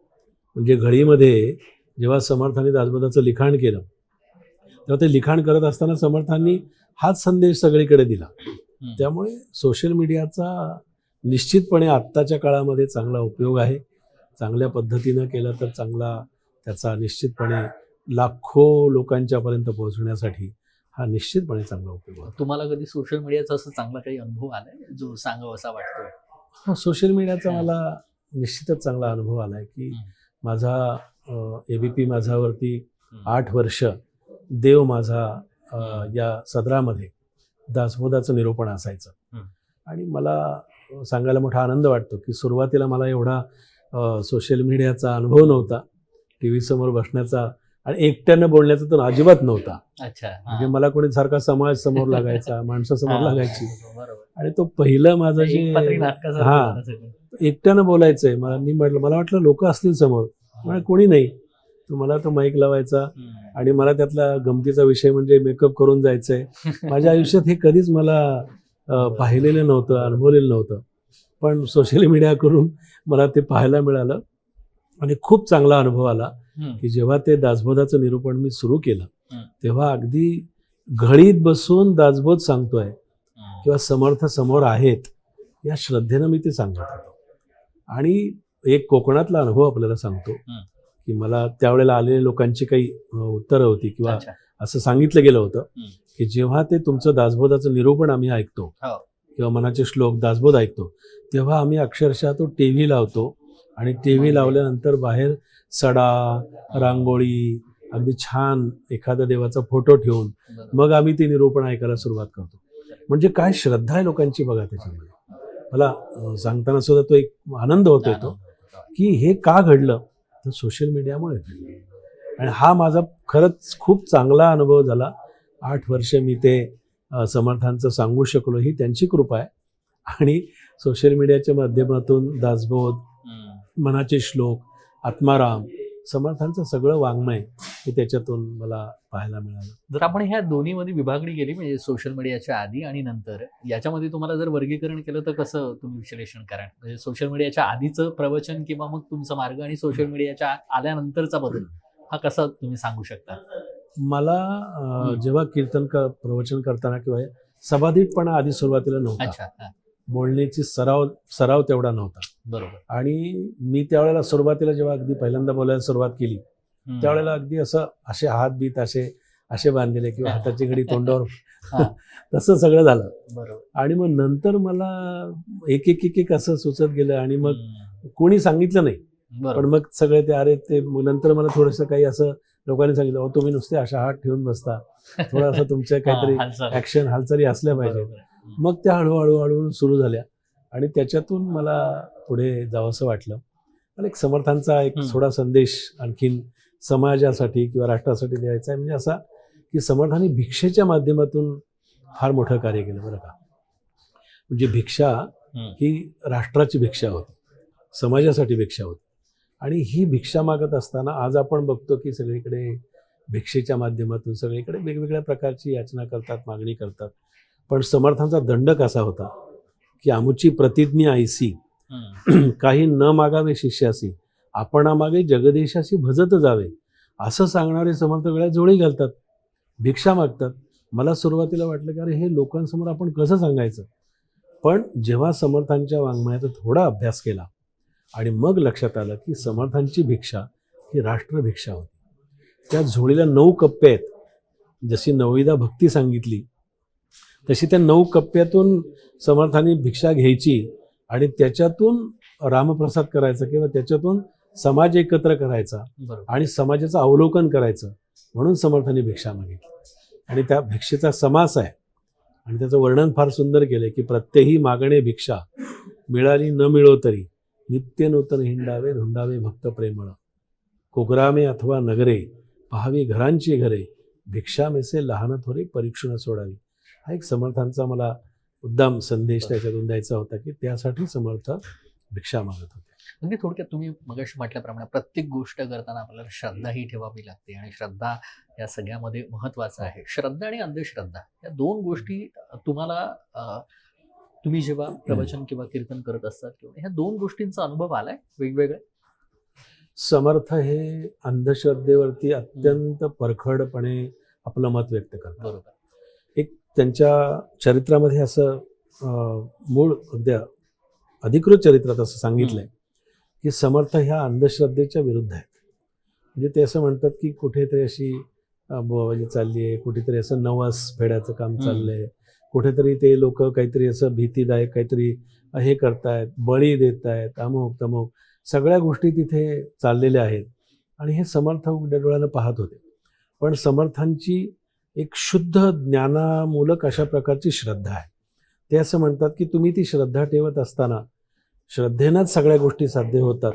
[SPEAKER 1] म्हणजे घडीमध्ये जेव्हा समर्थांनी दासबोधाचं लिखाण केलं तेव्हा ते लिखाण करत असताना समर्थांनी हाच संदेश सगळीकडे दिला. त्यामुळे सोशल मीडियाचा निश्चितपणे आत्ताच्या काळामध्ये चांगला उपयोग आहे. चांगल्या पद्धतीनं केलं तर चांगला त्याचा निश्चितपणे लाखो लोकांच्यापर्यंत पोहोचण्यासाठी हा निश्चितपणे चांगला उपयोग आहे.
[SPEAKER 2] तुम्हाला कधी सोशल मीडियाचा असं चांगला काही अनुभव आलाय जो सांगावा असा वाटतोय?
[SPEAKER 1] हा, सोशल मीडियाचा मला निश्चितच चांगला अनुभव आलाय की माझा ABP माझावरती 8 वर्ष देव माझा या सदरामध्ये दासबोधाचं निरूपण असायचं. आणि मला सांगायला मोठा आनंद वाटतो की सुरुवातीला मला एवढा सोशल मीडियाचा अनुभव नव्हता, TV समोर बसण्याचा आणि एकट्यानं बोलण्याचा तर अजिबात नव्हता. म्हणजे मला कोणी सारखा समाज समोर लागायचा, माणसं समोर लागायची, आणि तो पहिलं माझं जे एकट्यानं बोलायचंय, मला वाटलं लोक असतील समोर, मला कोणी नाही. मला तो माईक लावायचा आणि मला त्यातला गमतीचा विषय म्हणजे मेकअप करून जायचंय. माझ्या आयुष्यात हे कधीच मला पाहिलेलं नव्हतं, अनुभवलेलं नव्हतं. पण सोशल मीडिया करून मला ते पाहायला मिळालं आणि खूप चांगला अनुभव आला की जेव्हा ते दासबोधाचं निरूपण मी सुरू केलं तेव्हा अगदी घळीत बसून दासबोध सांगतोय किंवा समर्थ समोर आहेत या श्रद्धेनं मी ते सांगत होतो. आणि एक कोकणातला अनुभव आपल्याला सांगतो की मला त्यावेळेला आलेल्या लोकांची काही उत्तरं होती किंवा
[SPEAKER 2] अच्छा.
[SPEAKER 1] असं सांगितलं गेलं होतं
[SPEAKER 2] हम्म.
[SPEAKER 1] की जेव्हा ते तुमचं दासबोधाचं निरूपण आम्ही ऐकतो
[SPEAKER 2] हो.
[SPEAKER 1] किंवा मनाचे श्लोक दासबोध ऐकतो तेव्हा आम्ही अक्षरशः तो टीव्ही लावतो आणि टीव्ही
[SPEAKER 2] म्हणजे?
[SPEAKER 1] लावल्यानंतर बाहेर सडा, रांगोळी, अगदी छान एखाद्या देवाचा फोटो ठेवून
[SPEAKER 2] बरोबर.
[SPEAKER 1] मग आम्ही ती निरूपण ऐकायला सुरुवात करतो. म्हणजे काय श्रद्धा आहे लोकांची बघा त्याच्यामध्ये. मला सांगताना सुद्धा तो एक आनंद होतोय तो की हे का घडलं तर सोशल मीडियामुळे घडलं. आणि हा माझा खरंच खूप चांगला अनुभव झाला. 8 वर्ष मी ते समर्थांचं सांगू शकलो ही त्यांची कृपा आहे. आणि सोशल मीडियाच्या माध्यमातून दासबोध, मनाचे श्लोक, आत्माराम, समर्थांचं सगळं वाङ्मय हे त्याच्यातून मला पाहायला मिळालं.
[SPEAKER 2] जर आपण ह्या दोन्हीमध्ये विभागणी केली म्हणजे सोशल मीडियाच्या आधी आणि नंतर याच्यामध्ये तुम्हाला जर वर्गीकरण केलं तर कसं तुम्ही विश्लेषण कराल? म्हणजे सोशल मीडियाच्या आधीचं प्रवचन किंवा मग तुमचा मार्ग आणि सोशल मीडियाच्या आल्यानंतरचा बदल हा कसा तुम्ही सांगू शकता?
[SPEAKER 1] मला जेव्हा कीर्तन प्रवचन करताना किंवा सभाधीटपणा आधी सुरुवातीला नव्हता.
[SPEAKER 2] अच्छा. हा.
[SPEAKER 1] बोलण्याची सराव तेवढा नव्हता.
[SPEAKER 2] बरोबर.
[SPEAKER 1] आणि मी त्यावेळेला सुरुवातीला जेव्हा अगदी पहिल्यांदा बोलायला सुरुवात केली त्यावेळेला अगदी असे हात बीत असे बांधलेले किंवा हाताची घडी तोंडावर
[SPEAKER 2] हा.
[SPEAKER 1] तसं सगळं झालं.
[SPEAKER 2] बरोबर.
[SPEAKER 1] आणि मग नंतर मला एक असं सुचत गेलं आणि मग कोणी सांगितलं नाही पण
[SPEAKER 2] बरोबर.
[SPEAKER 1] मग सगळे ते अरे ते मग नंतर मला थोडंसं काही असं लोकांनी सांगितलं अहो तुम्ही नुसते अशा हात ठेवून बसता, थोडंसं तुमच्या काहीतरी
[SPEAKER 2] हालचाल.
[SPEAKER 1] ऍक्शन हालचाली असल्या पाहिजे.
[SPEAKER 2] बरोबर.
[SPEAKER 1] मग त्या हळूहळू सुरू झाल्या आणि त्याच्यातून मला पुढे जावंसं वाटलं. आणि एक समर्थांचा एक थोडा संदेश आणखीन समाजासाठी किंवा राष्ट्रासाठी द्यायचा आहे म्हणजे असा की समर्थांनी भिक्षेच्या माध्यमातून फार मोठं कार्य केलं बरं का. म्हणजे भिक्षा ही राष्ट्राची भिक्षा होती, समाजासाठी भिक्षा होती. आणि ही भिक्षा मागत असताना आज आपण बघतो की सगळीकडे भिक्षेच्या माध्यमातून सगळीकडे वेगवेगळ्या प्रकारची याचना करतात, मागणी करतात. पण समर्थांचा दंड कसा होता की आमुची प्रतिज्ञा ऐसी काही न मागावे शिष्यासी आपणामागे जगदेशाशी भजत जावे असं सांगणारे समर्थ वेळा जोडी घालतात, भिक्षा मागतात. मला सुरुवातीला वाटलं की अरे हे लोकांसमोर आपण कसं सांगायचं. पण जेव्हा समर्थांच्या वाङ्मयाचा थोडा अभ्यास केला आणि मग लक्षात आलं की समर्थांची भिक्षा ही राष्ट्रभिक्षा होती. त्या झोळीला 9 कप्पे आहेत. जशी नवविधा भक्ती सांगितली तशी त्या 9 कप्प्यातून समर्थांनी भिक्षा घ्यायची आणि त्याच्यातून रामप्रसाद करायचा किंवा त्याच्यातून समाज एकत्र करायचा
[SPEAKER 2] बरोबर.
[SPEAKER 1] आणि समाजाचं अवलोकन करायचं म्हणून समर्थांनी भिक्षा मागितली. आणि त्या भिक्षेचा समास आहे आणि त्याचं वर्णन फार सुंदर केलं की प्रत्येही मागणे भिक्षा मिळाली न मिळो तरी नित्य नूतन हिंडावे रुंडावे भक्त प्रेमळ कोकरामे अथवा नगरे पहावी घरांची घरे भिक्षा मेसे लहान थोरे परीक्षण सोडावी. हा एक समर्थांचा मला मुद्दाम संदेश त्याच्यातून द्यायचा होता की त्यासाठी समर्थ भिक्षा मागत होते.
[SPEAKER 2] म्हणजे थोडक्यात तुम्ही मगाशी म्हटल्याप्रमाणे प्रत्येक गोष्ट करताना आपल्याला श्रद्धा ही ठेवावी लागते आणि श्रद्धा या सगळ्यामध्ये महत्वाचं आहे. श्रद्धा आणि अंधश्रद्धा या 2 गोष्टी तुम्हाला तुम्ही जेव्हा प्रवचन किंवा कीर्तन करत असतात किंवा ह्या 2 गोष्टींचा अनुभव आलाय वेगवेगळ्या?
[SPEAKER 1] समर्थ हे अंधश्रद्धेवरती अत्यंत परखडपणे आपलं मत व्यक्त करतात.
[SPEAKER 2] बरोबर.
[SPEAKER 1] एक त्यांच्या चरित्रामध्ये असं मूळ अगदी अधिकृत चरित्रात असं सांगितलंय की समर्थ ह्या अंधश्रद्धेच्या विरुद्ध आहेत. म्हणजे ते असं म्हणतात की कुठेतरी अशी बोवाबाजी चालली आहे, कुठेतरी असं नवस फेडायचं काम चाललंय, कुठेतरी ते लोक काहीतरी असं भीतीदायक काहीतरी हे करतायत, बळी देत आहेत, अमुक तमुक सगळ्या गोष्टी तिथे चाललेल्या आहेत. आणि हे समर्थ उघड्या डोळ्यानं पाहत होते. पण समर्थांची एक शुद्ध ज्ञानामूलक अशा प्रकारची श्रद्धा आहे. ते असं म्हणतात की तुम्ही ती श्रद्धा ठेवत असताना श्रद्धेनंच सगळ्या गोष्टी साध्य होतात,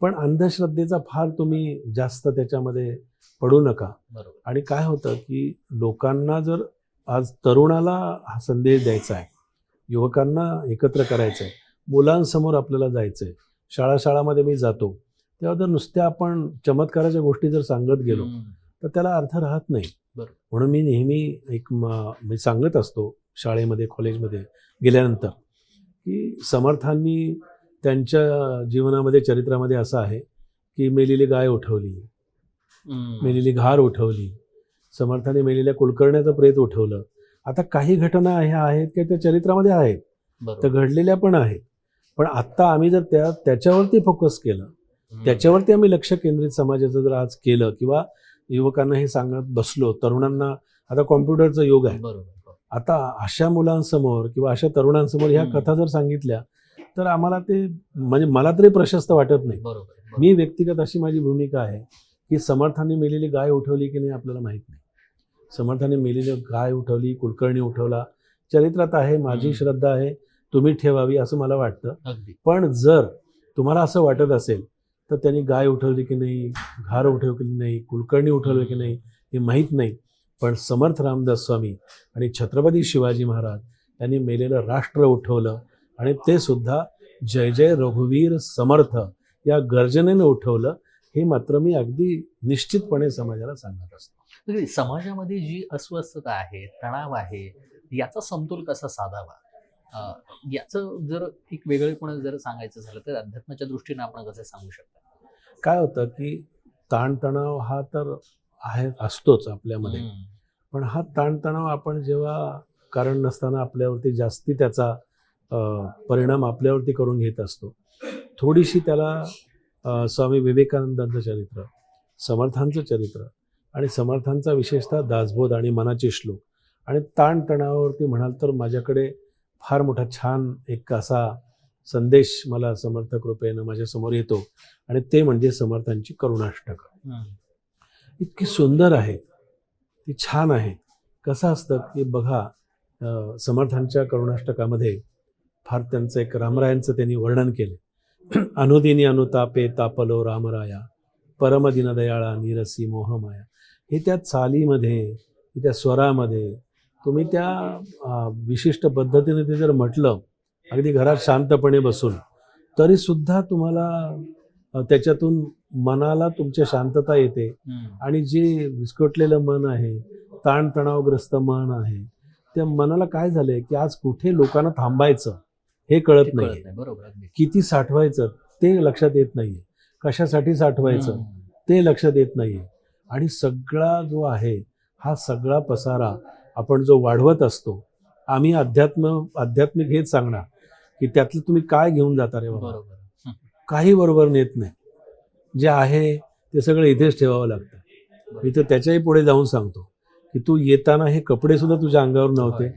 [SPEAKER 1] पण अंधश्रद्धेचा फार तुम्ही जास्त त्याच्यामध्ये पडू नका.
[SPEAKER 2] बरोबर.
[SPEAKER 1] आणि काय होतं की लोकांना जर आज तरुणाला हा संदेश द्यायचा आहे, युवकांना एकत्र करायचं आहे, मुलांसमोर आपल्याला जायचं आहे, शाळामध्ये मी जातो तेव्हा जर नुसत्या आपण चमत्काराच्या गोष्टी जर सांगत गेलो तर त्याला अर्थ राहत नाही.
[SPEAKER 2] बरोबर.
[SPEAKER 1] म्हणून मी नेहमी मी सांगत असतो शाळेमध्ये कॉलेजमध्ये गेल्यानंतर की समर्थांनी त्यांच्या जीवनामध्ये चरित्रामध्ये असं आहे की मेलेली गाय उठवली, मेलेली घार उठवली, समर्थाने मेलेल्या कुलकर्ण्याचं प्रेत उठवलं. आता काही घटना ह्या आहेत की त्या चरित्रामध्ये आहेत, तर घडलेल्या पण आहेत. पण आत्ता आम्ही जर त्याच्यावरती फोकस केलं त्याच्यावरती आम्ही लक्ष केंद्रित समाजाचं जर आज केलं किंवा युवकांना हे सांगत बसलो, तरुणांना आता कॉम्प्युटरचं युग आहे.
[SPEAKER 2] बरोबर.
[SPEAKER 1] आता अशा मुलांसमोर किंवा अशा तरुणांसमोर ह्या
[SPEAKER 2] हम्म.
[SPEAKER 1] कथा जर सांगितल्या तर आम्हाला ते म्हणजे मला तरी प्रशस्त वाटत नाही.
[SPEAKER 2] बरोबर.
[SPEAKER 1] मी व्यक्तिगत अशी माझी भूमिका आहे की समर्थाने मेलेली गाय उठवली की नाही आपल्याला माहीत नाही. समर्थाने मेलेली गाय उठवली, कुलकर्णी उठवला, चरित्रात आहे, माझी श्रद्धा आहे, तुम्ही ठेवावी असं मला वाटतं.
[SPEAKER 2] अगदी.
[SPEAKER 1] पण जर तुम्हाला असं वाटत असेल तर त्यांनी गाय उठवली की नाही, घार उठवली की नाही, कुलकर्णी उठवलं की नाही हे माहीत नाही. पण समर्थ रामदास स्वामी आणि छत्रपती शिवाजी महाराज यांनी मेलेलं राष्ट्र उठवलं आणि ते सुद्धा जय जय रघुवीर समर्थ या गर्जनेनं उठवलं. हे मात्र मी अगदी निश्चितपणे समाजाला सांगत असतो.
[SPEAKER 2] अगदी. समाजामध्ये जी अस्वस्थता आहे, तणाव आहे, याचा समतोल कसा साधावा, याचं जर एक वेगळेपण जर सांगायचं झालं तर अध्यात्माच्या दृष्टीने आपण कसं सांगू शकता?
[SPEAKER 1] काय होतं की ताणतणाव हा तर असतोच आपल्यामध्ये. पण हा ताणतणाव आपण जेव्हा कारण नसताना आपल्यावरती जास्ती त्याचा परिणाम आपल्यावरती करून घेत असतो. थोडीशी त्याला स्वामी विवेकानंदांचं चरित्र, समर्थांचं चरित्र आणि समर्थांचा विशेषतः दासबोध आणि मनाचे श्लोक आणि ताणतणावावरती म्हणाल तर माझ्याकडे फार मोठा छान एक असा संदेश मला समर्थ कृपेनं माझ्यासमोर येतो आणि ते म्हणजे समर्थांची करुणाष्टकं. इतकी सुंदर आहे, ती छान आहे. कसं असतं की बघा, समर्थांच्या करुणाष्टकामध्ये फार त्यांचं एक रामरायांचं त्यांनी वर्णन केले. अनुदिनी अनुतापे तापलो रामराया, परम दीनदयाळा निरसी मोहमाया. हे त्या चालीमध्ये, त्या स्वरामध्ये तुम्ही त्या विशिष्ट पद्धतीने ते जर म्हटलं अगदी घरात शांतपणे बसून तरीसुद्धा तुम्हाला त्याच्यातून मनाला तुमच्या शांतता येते. आणि जे विस्कटलेलं मन आहे, ताणतणावग्रस्त मन आहे, त्या मनाला काय झालंय की आज कुठे लोकांना थांबायचं हे कळत नाही,
[SPEAKER 2] बरोबर.
[SPEAKER 1] किती साठवायचं ते लक्षात येत नाहीये, कशासाठी साठवायचं ते लक्षात येत नाहीये. आणि सगळा जो आहे हा सगळा पसारा आपण जो वाढवत असतो, आम्ही आध्यात्मिक हेच सांगणार की त्यातलं तुम्ही काय घेऊन जाता रे बाबा, काही बरोबर नेत नाही. जे आहे ते सगळं इथेच ठेवावं लागतं. मी तर त्याच्याही पुढे जाऊन सांगतो की तू येताना हे कपडे सुद्धा तुझ्या अंगावर नव्हते,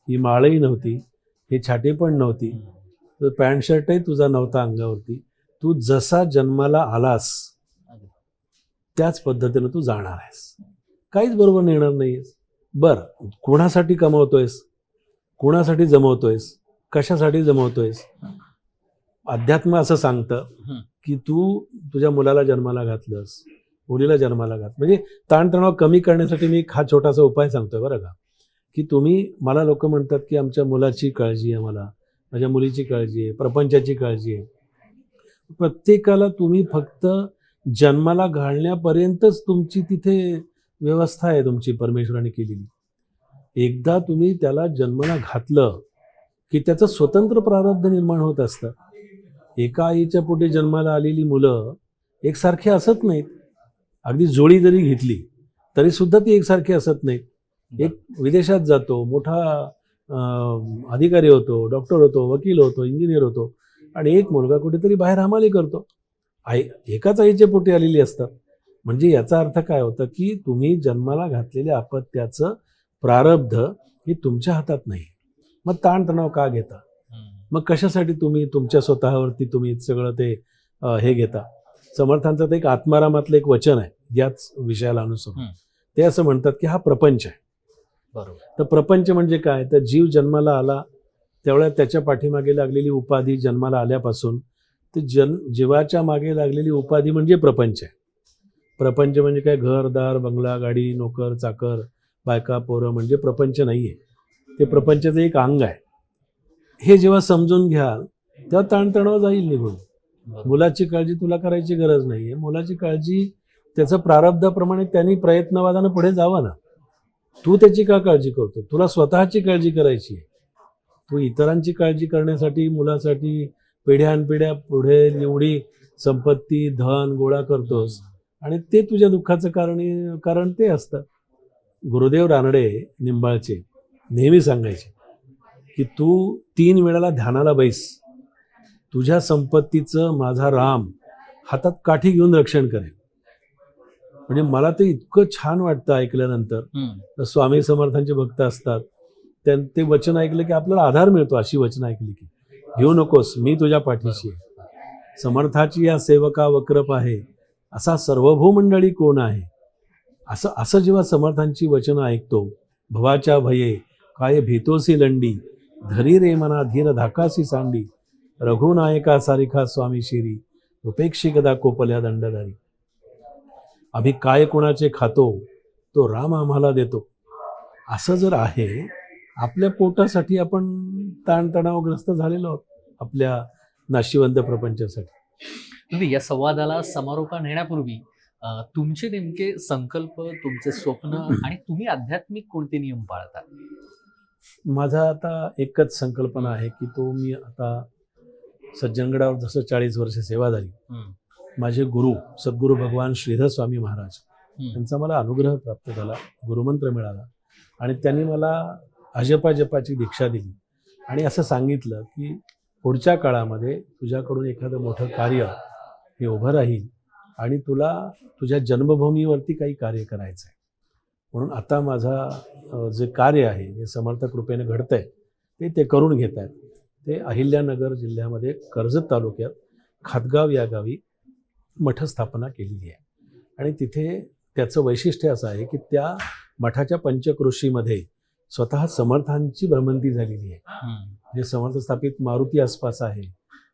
[SPEAKER 1] ही माळही नव्हती, ही छाटी पण नव्हती, तर पॅन्ट शर्टही तुझा नव्हता अंगावरती. तू जसा जन्माला आलास त्याच पद्धतीनं तू जाणार आहेस, काहीच बरोबर नेणार नाहीयेस. बरं, कोणासाठी कमवतोयस, कोणासाठी जमवतोयस, कशासाठी जमवतोयस? अध्यात्म असं सांगतं की तू तुझ्या मुलाला जन्माला घातलंस, मुलीला जन्माला घात, म्हणजे ताणतणाव कमी करण्यासाठी मी हा छोटासा उपाय सांगतोय बरं का. की तुम्ही, मला लोक म्हणतात की आमच्या मुलाची काळजी आहे, मला माझ्या मुलीची काळजी आहे, प्रपंचाची काळजी आहे. प्रत्येकाला तुम्ही फक्त जन्माला घालण्यापर्यंतच तुमची तिथे व्यवस्था आहे तुमची परमेश्वराने केलेली. एकदा तुम्ही त्याला जन्माला घातलं की त्याचं स्वतंत्र प्रारब्ध निर्माण होत असतं. एका आईच्या पोटी जन्माला आलेली मुलं एकसारखी असत नाहीत. अगदी जोडी जरी घेतली तरी सुद्धा ती एकसारखी असत नाहीत. एक विदेशात जातो, मोठा अधिकारी होतो, डॉक्टर होतो, वकील होतो, इंजिनियर होतो, आणि एक मुलगा कुठेतरी बाहेर हमाली करतो. एकाच आईच्या पोटी आलेली असतात. म्हणजे याचा अर्थ काय होतं की तुम्ही जन्माला घातलेल्या अपत्याचं प्रारब्ध हे तुमच्या हातात नाही. मग ताणतणाव का घेता? मग कशासाठी तुम्ही तुमच्या स्वतःवरती तुम्ही सगळं ते हे घेता? समर्थांचं ते एक आत्मारामातलं एक वचन आहे याच विषयाला अनुसरून. ते असं म्हणतात की हा प्रपंच आहे.
[SPEAKER 2] बरोबर.
[SPEAKER 1] तर प्रपंच म्हणजे काय? तर जीव जन्माला आला त्यावेळेला त्याच्या पाठीमागे लागलेली उपाधी, जन्माला आल्यापासून ते जीवाच्या मागे लागलेली उपाधी म्हणजे प्रपंच आहे. प्रपंच म्हणजे काय? घरदार, बंगला, गाडी, नोकर, चाकर, बायका, पोरं म्हणजे प्रपंच नाहीये. ते प्रपंचाचं एक अंग आहे. हे जेव्हा समजून घ्याल तेव्हा ताणतणाव जाईल निघून. मुलाची काळजी तुला करायची गरज नाहीये. मुलाची काळजी त्याचं प्रारब्धाप्रमाणे त्यांनी प्रयत्नवादानं पुढे जावं ना. तू त्याची का काळजी करतो? तुला स्वतःची काळजी करायची आहे. तू इतरांची काळजी करण्यासाठी मुलासाठी पिढ्यानपिढ्या पुढे एवढी संपत्ती, धन गोळा करतोस आणि ते तुझ्या दुःखाचं कारण ते असतं. गुरुदेव रानडे निंबाळचे नेहमी सांगायचे की तू 3 वेळाला ध्यानाला बैस. तुझ्या संपत्तीचं माझा राम हातात काठी घेऊन रक्षण करेल. म्हणजे मला ते इतकं छान वाटतं ऐकल्यानंतर. स्वामी समर्थांचे भक्त असतात, ते वचन ऐकलं की आपल्याला आधार मिळतो. अशी वचन ऐकली की घेऊ नकोस, मी तुझ्या पाठीशी आहे. समर्थाची या सेवका वक्रप आहे, असा सर्वभूमंडळी कोण आहे. असं असं जेव्हा समर्थांची वचनं ऐकतो, भवाच्या भये काय भीतोसी लंडी, धरी रे मना धीर धाकासी सांडी, रघुनायका सारिखा स्वामी शिरी, उपेक्षी गदा कोपल्या दंडधारी. आम्ही काय कोणाचे खातो, तो राम आम्हाला देतो. असं जर आहे, आपल्या पोटासाठी आपण ताणतणावग्रस्त झालेलो आहोत, आपल्या नाशिवंत प्रपंचासाठी.
[SPEAKER 2] म्हणजे या संवादाला समारोप नेण्यापूर्वी तुमचे नेमके संकल्प, तुमचे स्वप्न आणि तुम्ही आध्यात्मिक कोणते नियम पाळता?
[SPEAKER 1] माझा आता एकच संकल्पना आहे की मी आता सज्जनगडावर जसं 40 वर्ष सेवा झाली, माझे गुरु सद्गुरू भगवान श्रीधर स्वामी महाराज यांचा मला अनुग्रह प्राप्त झाला, गुरुमंत्र मिळाला आणि त्यांनी मला अजपा जपाची दीक्षा दिली आणि असं सांगितलं की पुढच्या काळामध्ये तुझ्याकडून एखादं मोठं कार्य हे उभं राहील आणि तुला तुझ्या जन्मभूमीवरती काही कार्य करायचं आहे. म्हणून आता माझा जे कार्य आहे, जे समर्थ कृपेने घडतंय ते करून घेत आहेत. ते अहिल्यानगर जिल्ह्यामध्ये कर्जत तालुक्यात खातगाव या गावी मठस्थापना केलेली आहे आणि तिथे त्याचं वैशिष्ट्य असं आहे की त्या मठाच्या पंचक्रोशीमध्ये स्वतः समर्थांची भ्रमंती झालेली आहे. जे समर्थ स्थापित मारुती आसपास आहे,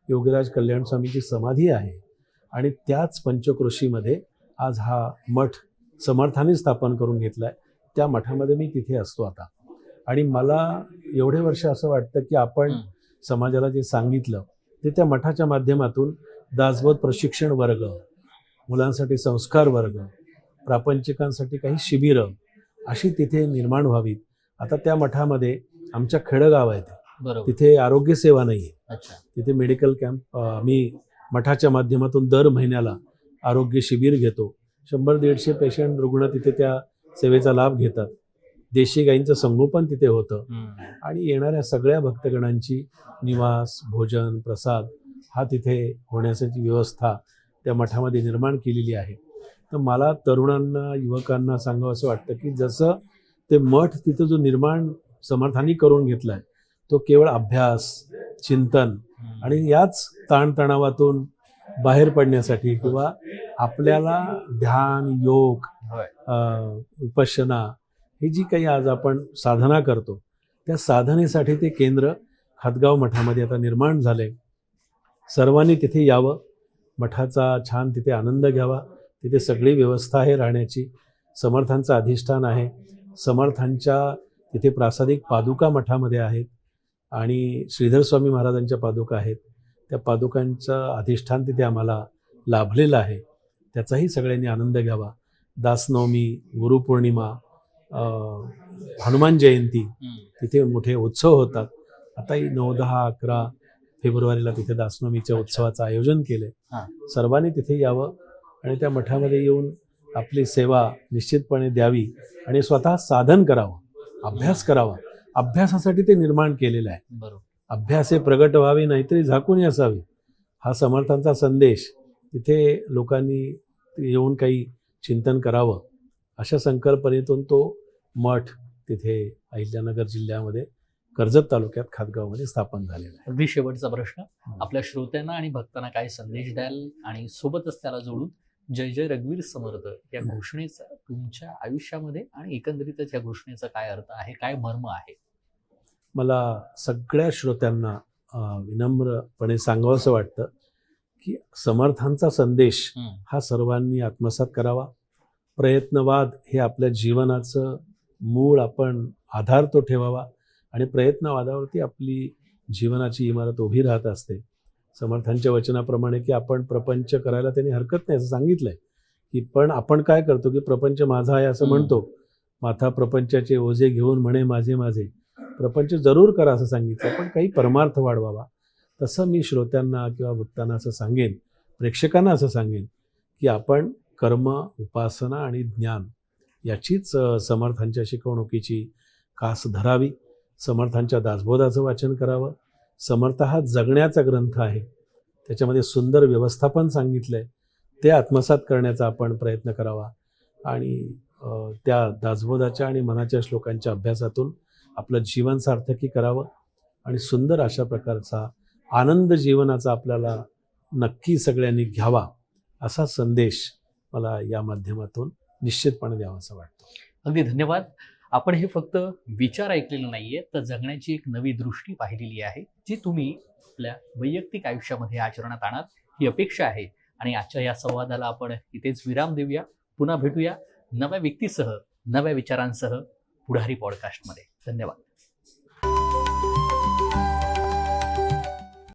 [SPEAKER 1] योगीराज कल्याण स्वामीची समाधी आहे आणि त्याच पंचक्रोशीमध्ये आज हा मठ समर्थांनी स्थापन करून घेतला आहे. त्या मठामध्ये मी तिथे असतो आता आणि मला एवढे वर्ष असं वाटतं की आपण समाजाला जे सांगितलं ते त्या मठाच्या माध्यमातून दासबोध प्रशिक्षण वर्ग, मुलांसाठी संस्कार वर्ग, प्रापंचिकांसाठी काही शिबिरं अशी तिथे निर्माण व्हावीत. आता त्या मठामध्ये आमच्या खेडगाव आहे तिथे आरोग्य सेवा नाही आहे. तिथे मेडिकल कॅम्प मी मठाच्या माध्यमातून दर महिन्याला आरोग्य शिबिर घेतो. 100-150 पेशंट रुग्ण तिथे त्या सेवेचा लाभ घेतात. देशी गाईंचं संगोपन तिथे होतं आणि येणाऱ्या सगळ्या भक्तगणांची निवास, भोजन, प्रसाद हा तिथे होण्याची व्यवस्था त्या मठामध्ये निर्माण केलेली आहे. तर मला तरुणांना, युवकांना सांगावं असं वाटतं की जसं ते मठ तिथं जो निर्माण समर्थांनी करून घेतला आहे, तो केवळ अभ्यास, चिंतन आणि याच ताणतणावातून बाहेर पडण्यासाठी किंवा आपल्याला ध्यान, योग, विपश्यना ही जी काही आज आपण साधना करतो, त्या साधनेसाठी ते केंद्र खातगाव मठामध्ये आता निर्माण झालंय. सर्वांनी तिथे यावं, मठाचा छान तिथे आनंद घ्यावा. तिथे सगळी व्यवस्था आहे राहण्याची. समर्थांचं अधिष्ठान आहे. समर्थांच्या तिथे प्रासादिक पादुका मठामध्ये आहेत आणि श्रीधर स्वामी महाराजांच्या पादुका आहेत. त्या पादुकांचं अधिष्ठान तिथे आम्हाला लाभलेलं आहे. त्याचाही सगळ्यांनी आनंद घ्यावा. दासनवमी, गुरुपौर्णिमा, हनुमान जयंती तिथे मोठे उत्सव होतात. आताही 9, 10, 11 फेब्रुवारीला तिथे दासनवमीच्या उत्सवाचं आयोजन केलं आहे. सर्वांनी तिथे यावं आणि त्या मठामध्ये येऊन आपली सेवा निश्चितपणे द्यावी आणि स्वतः साधन करावं, अभ्यास करावा. अभ्यासासाठी ते निर्माण केलेलं आहे.
[SPEAKER 2] बरोबर.
[SPEAKER 1] अभ्यासे प्रगट व्हावे, नाहीतरी झाकून असावे, हा समर्थांचा संदेश. तिथे लोकांनी येऊन काही चिंतन करावं अशा संकल्पनेतून तो मठ तिथे अहिल्यानगर जिल्ह्यामध्ये कर्जत तालुक्यात खातगावमध्ये स्थापन झालेला आहे.
[SPEAKER 2] अगदी शेवटचा प्रश्न, आपल्या श्रोत्यांना आणि भक्तांना काय संदेश द्याल आणि सोबतच त्याला जोडून जय जय रघुवीर समर्थ या घोषणेचा तुमच्या आयुष्यामध्ये आणि एकंदरीतच या घोषणेचा काय अर्थ आहे, काय मर्म आहे?
[SPEAKER 1] मला सगळ्या श्रोत्यांना विनम्रपणे सांगावंसं वाटतं की समर्थांचा संदेश हा सर्वांनी आत्मसात करावा. प्रयत्नवाद हे आपल्या जीवनाचं मूळ आपण आधार तो ठेवावा आणि प्रयत्नवादावरती आपली जीवनाची इमारत उभी राहत असते. समर्थांच्या वचनाप्रमाणे की आपण प्रपंच करायला त्यांनी हरकत नाही असं सांगितलंय की पण आपण काय करतो की प्रपंच माझा आहे असं म्हणतो. माथा प्रपंचाचे ओझे घेऊन म्हणे माझे माझे. प्रपंच जरूर करा असं सांगितलं, पण काही परमार्थ वाढवावा. तसं मी श्रोत्यांना किंवा भक्तांना असं सांगेन, प्रेक्षकांना असं सांगेन की आपण कर्म, उपासना आणि ज्ञान याचीच समर्थांच्या शिकवणुकीची कास धरावी. समर्थांच्या दासबोधाचं वाचन करावं. समर्थ हा जगण्याचा ग्रंथ आहे. त्याच्यामध्ये सुंदर व्यवस्थापन सांगितलं आहे. ते आत्मसात करण्याचा आपण प्रयत्न करावा आणि त्या दासबोधाच्या आणि मनाच्या श्लोकांच्या अभ्यासातून आपलं जीवन सार्थकी करावं आणि सुंदर अशा प्रकारचा आनंद जीवनाचा आपल्याला नक्की सगळ्यांनी घ्यावा असा संदेश मला या माध्यमातून निश्चितपणे द्यावासा वाटतो.
[SPEAKER 2] अगदी धन्यवाद. आपण हे फक्त विचार ऐकलेले नाहीये, तर जगण्याची एक नवी दृष्टी पाहिलेली आहे, जी तुम्ही आपल्या वैयक्तिक आयुष्यामध्ये आचरणात आणाल ही अपेक्षा आहे. आणि आजच्या या संवादाला आपण इथेच विराम देऊया. पुन्हा भेटूया नव्या व्यक्तीसह, नव्या विचारांसह पुढारी पॉडकास्टमध्ये. धन्यवाद.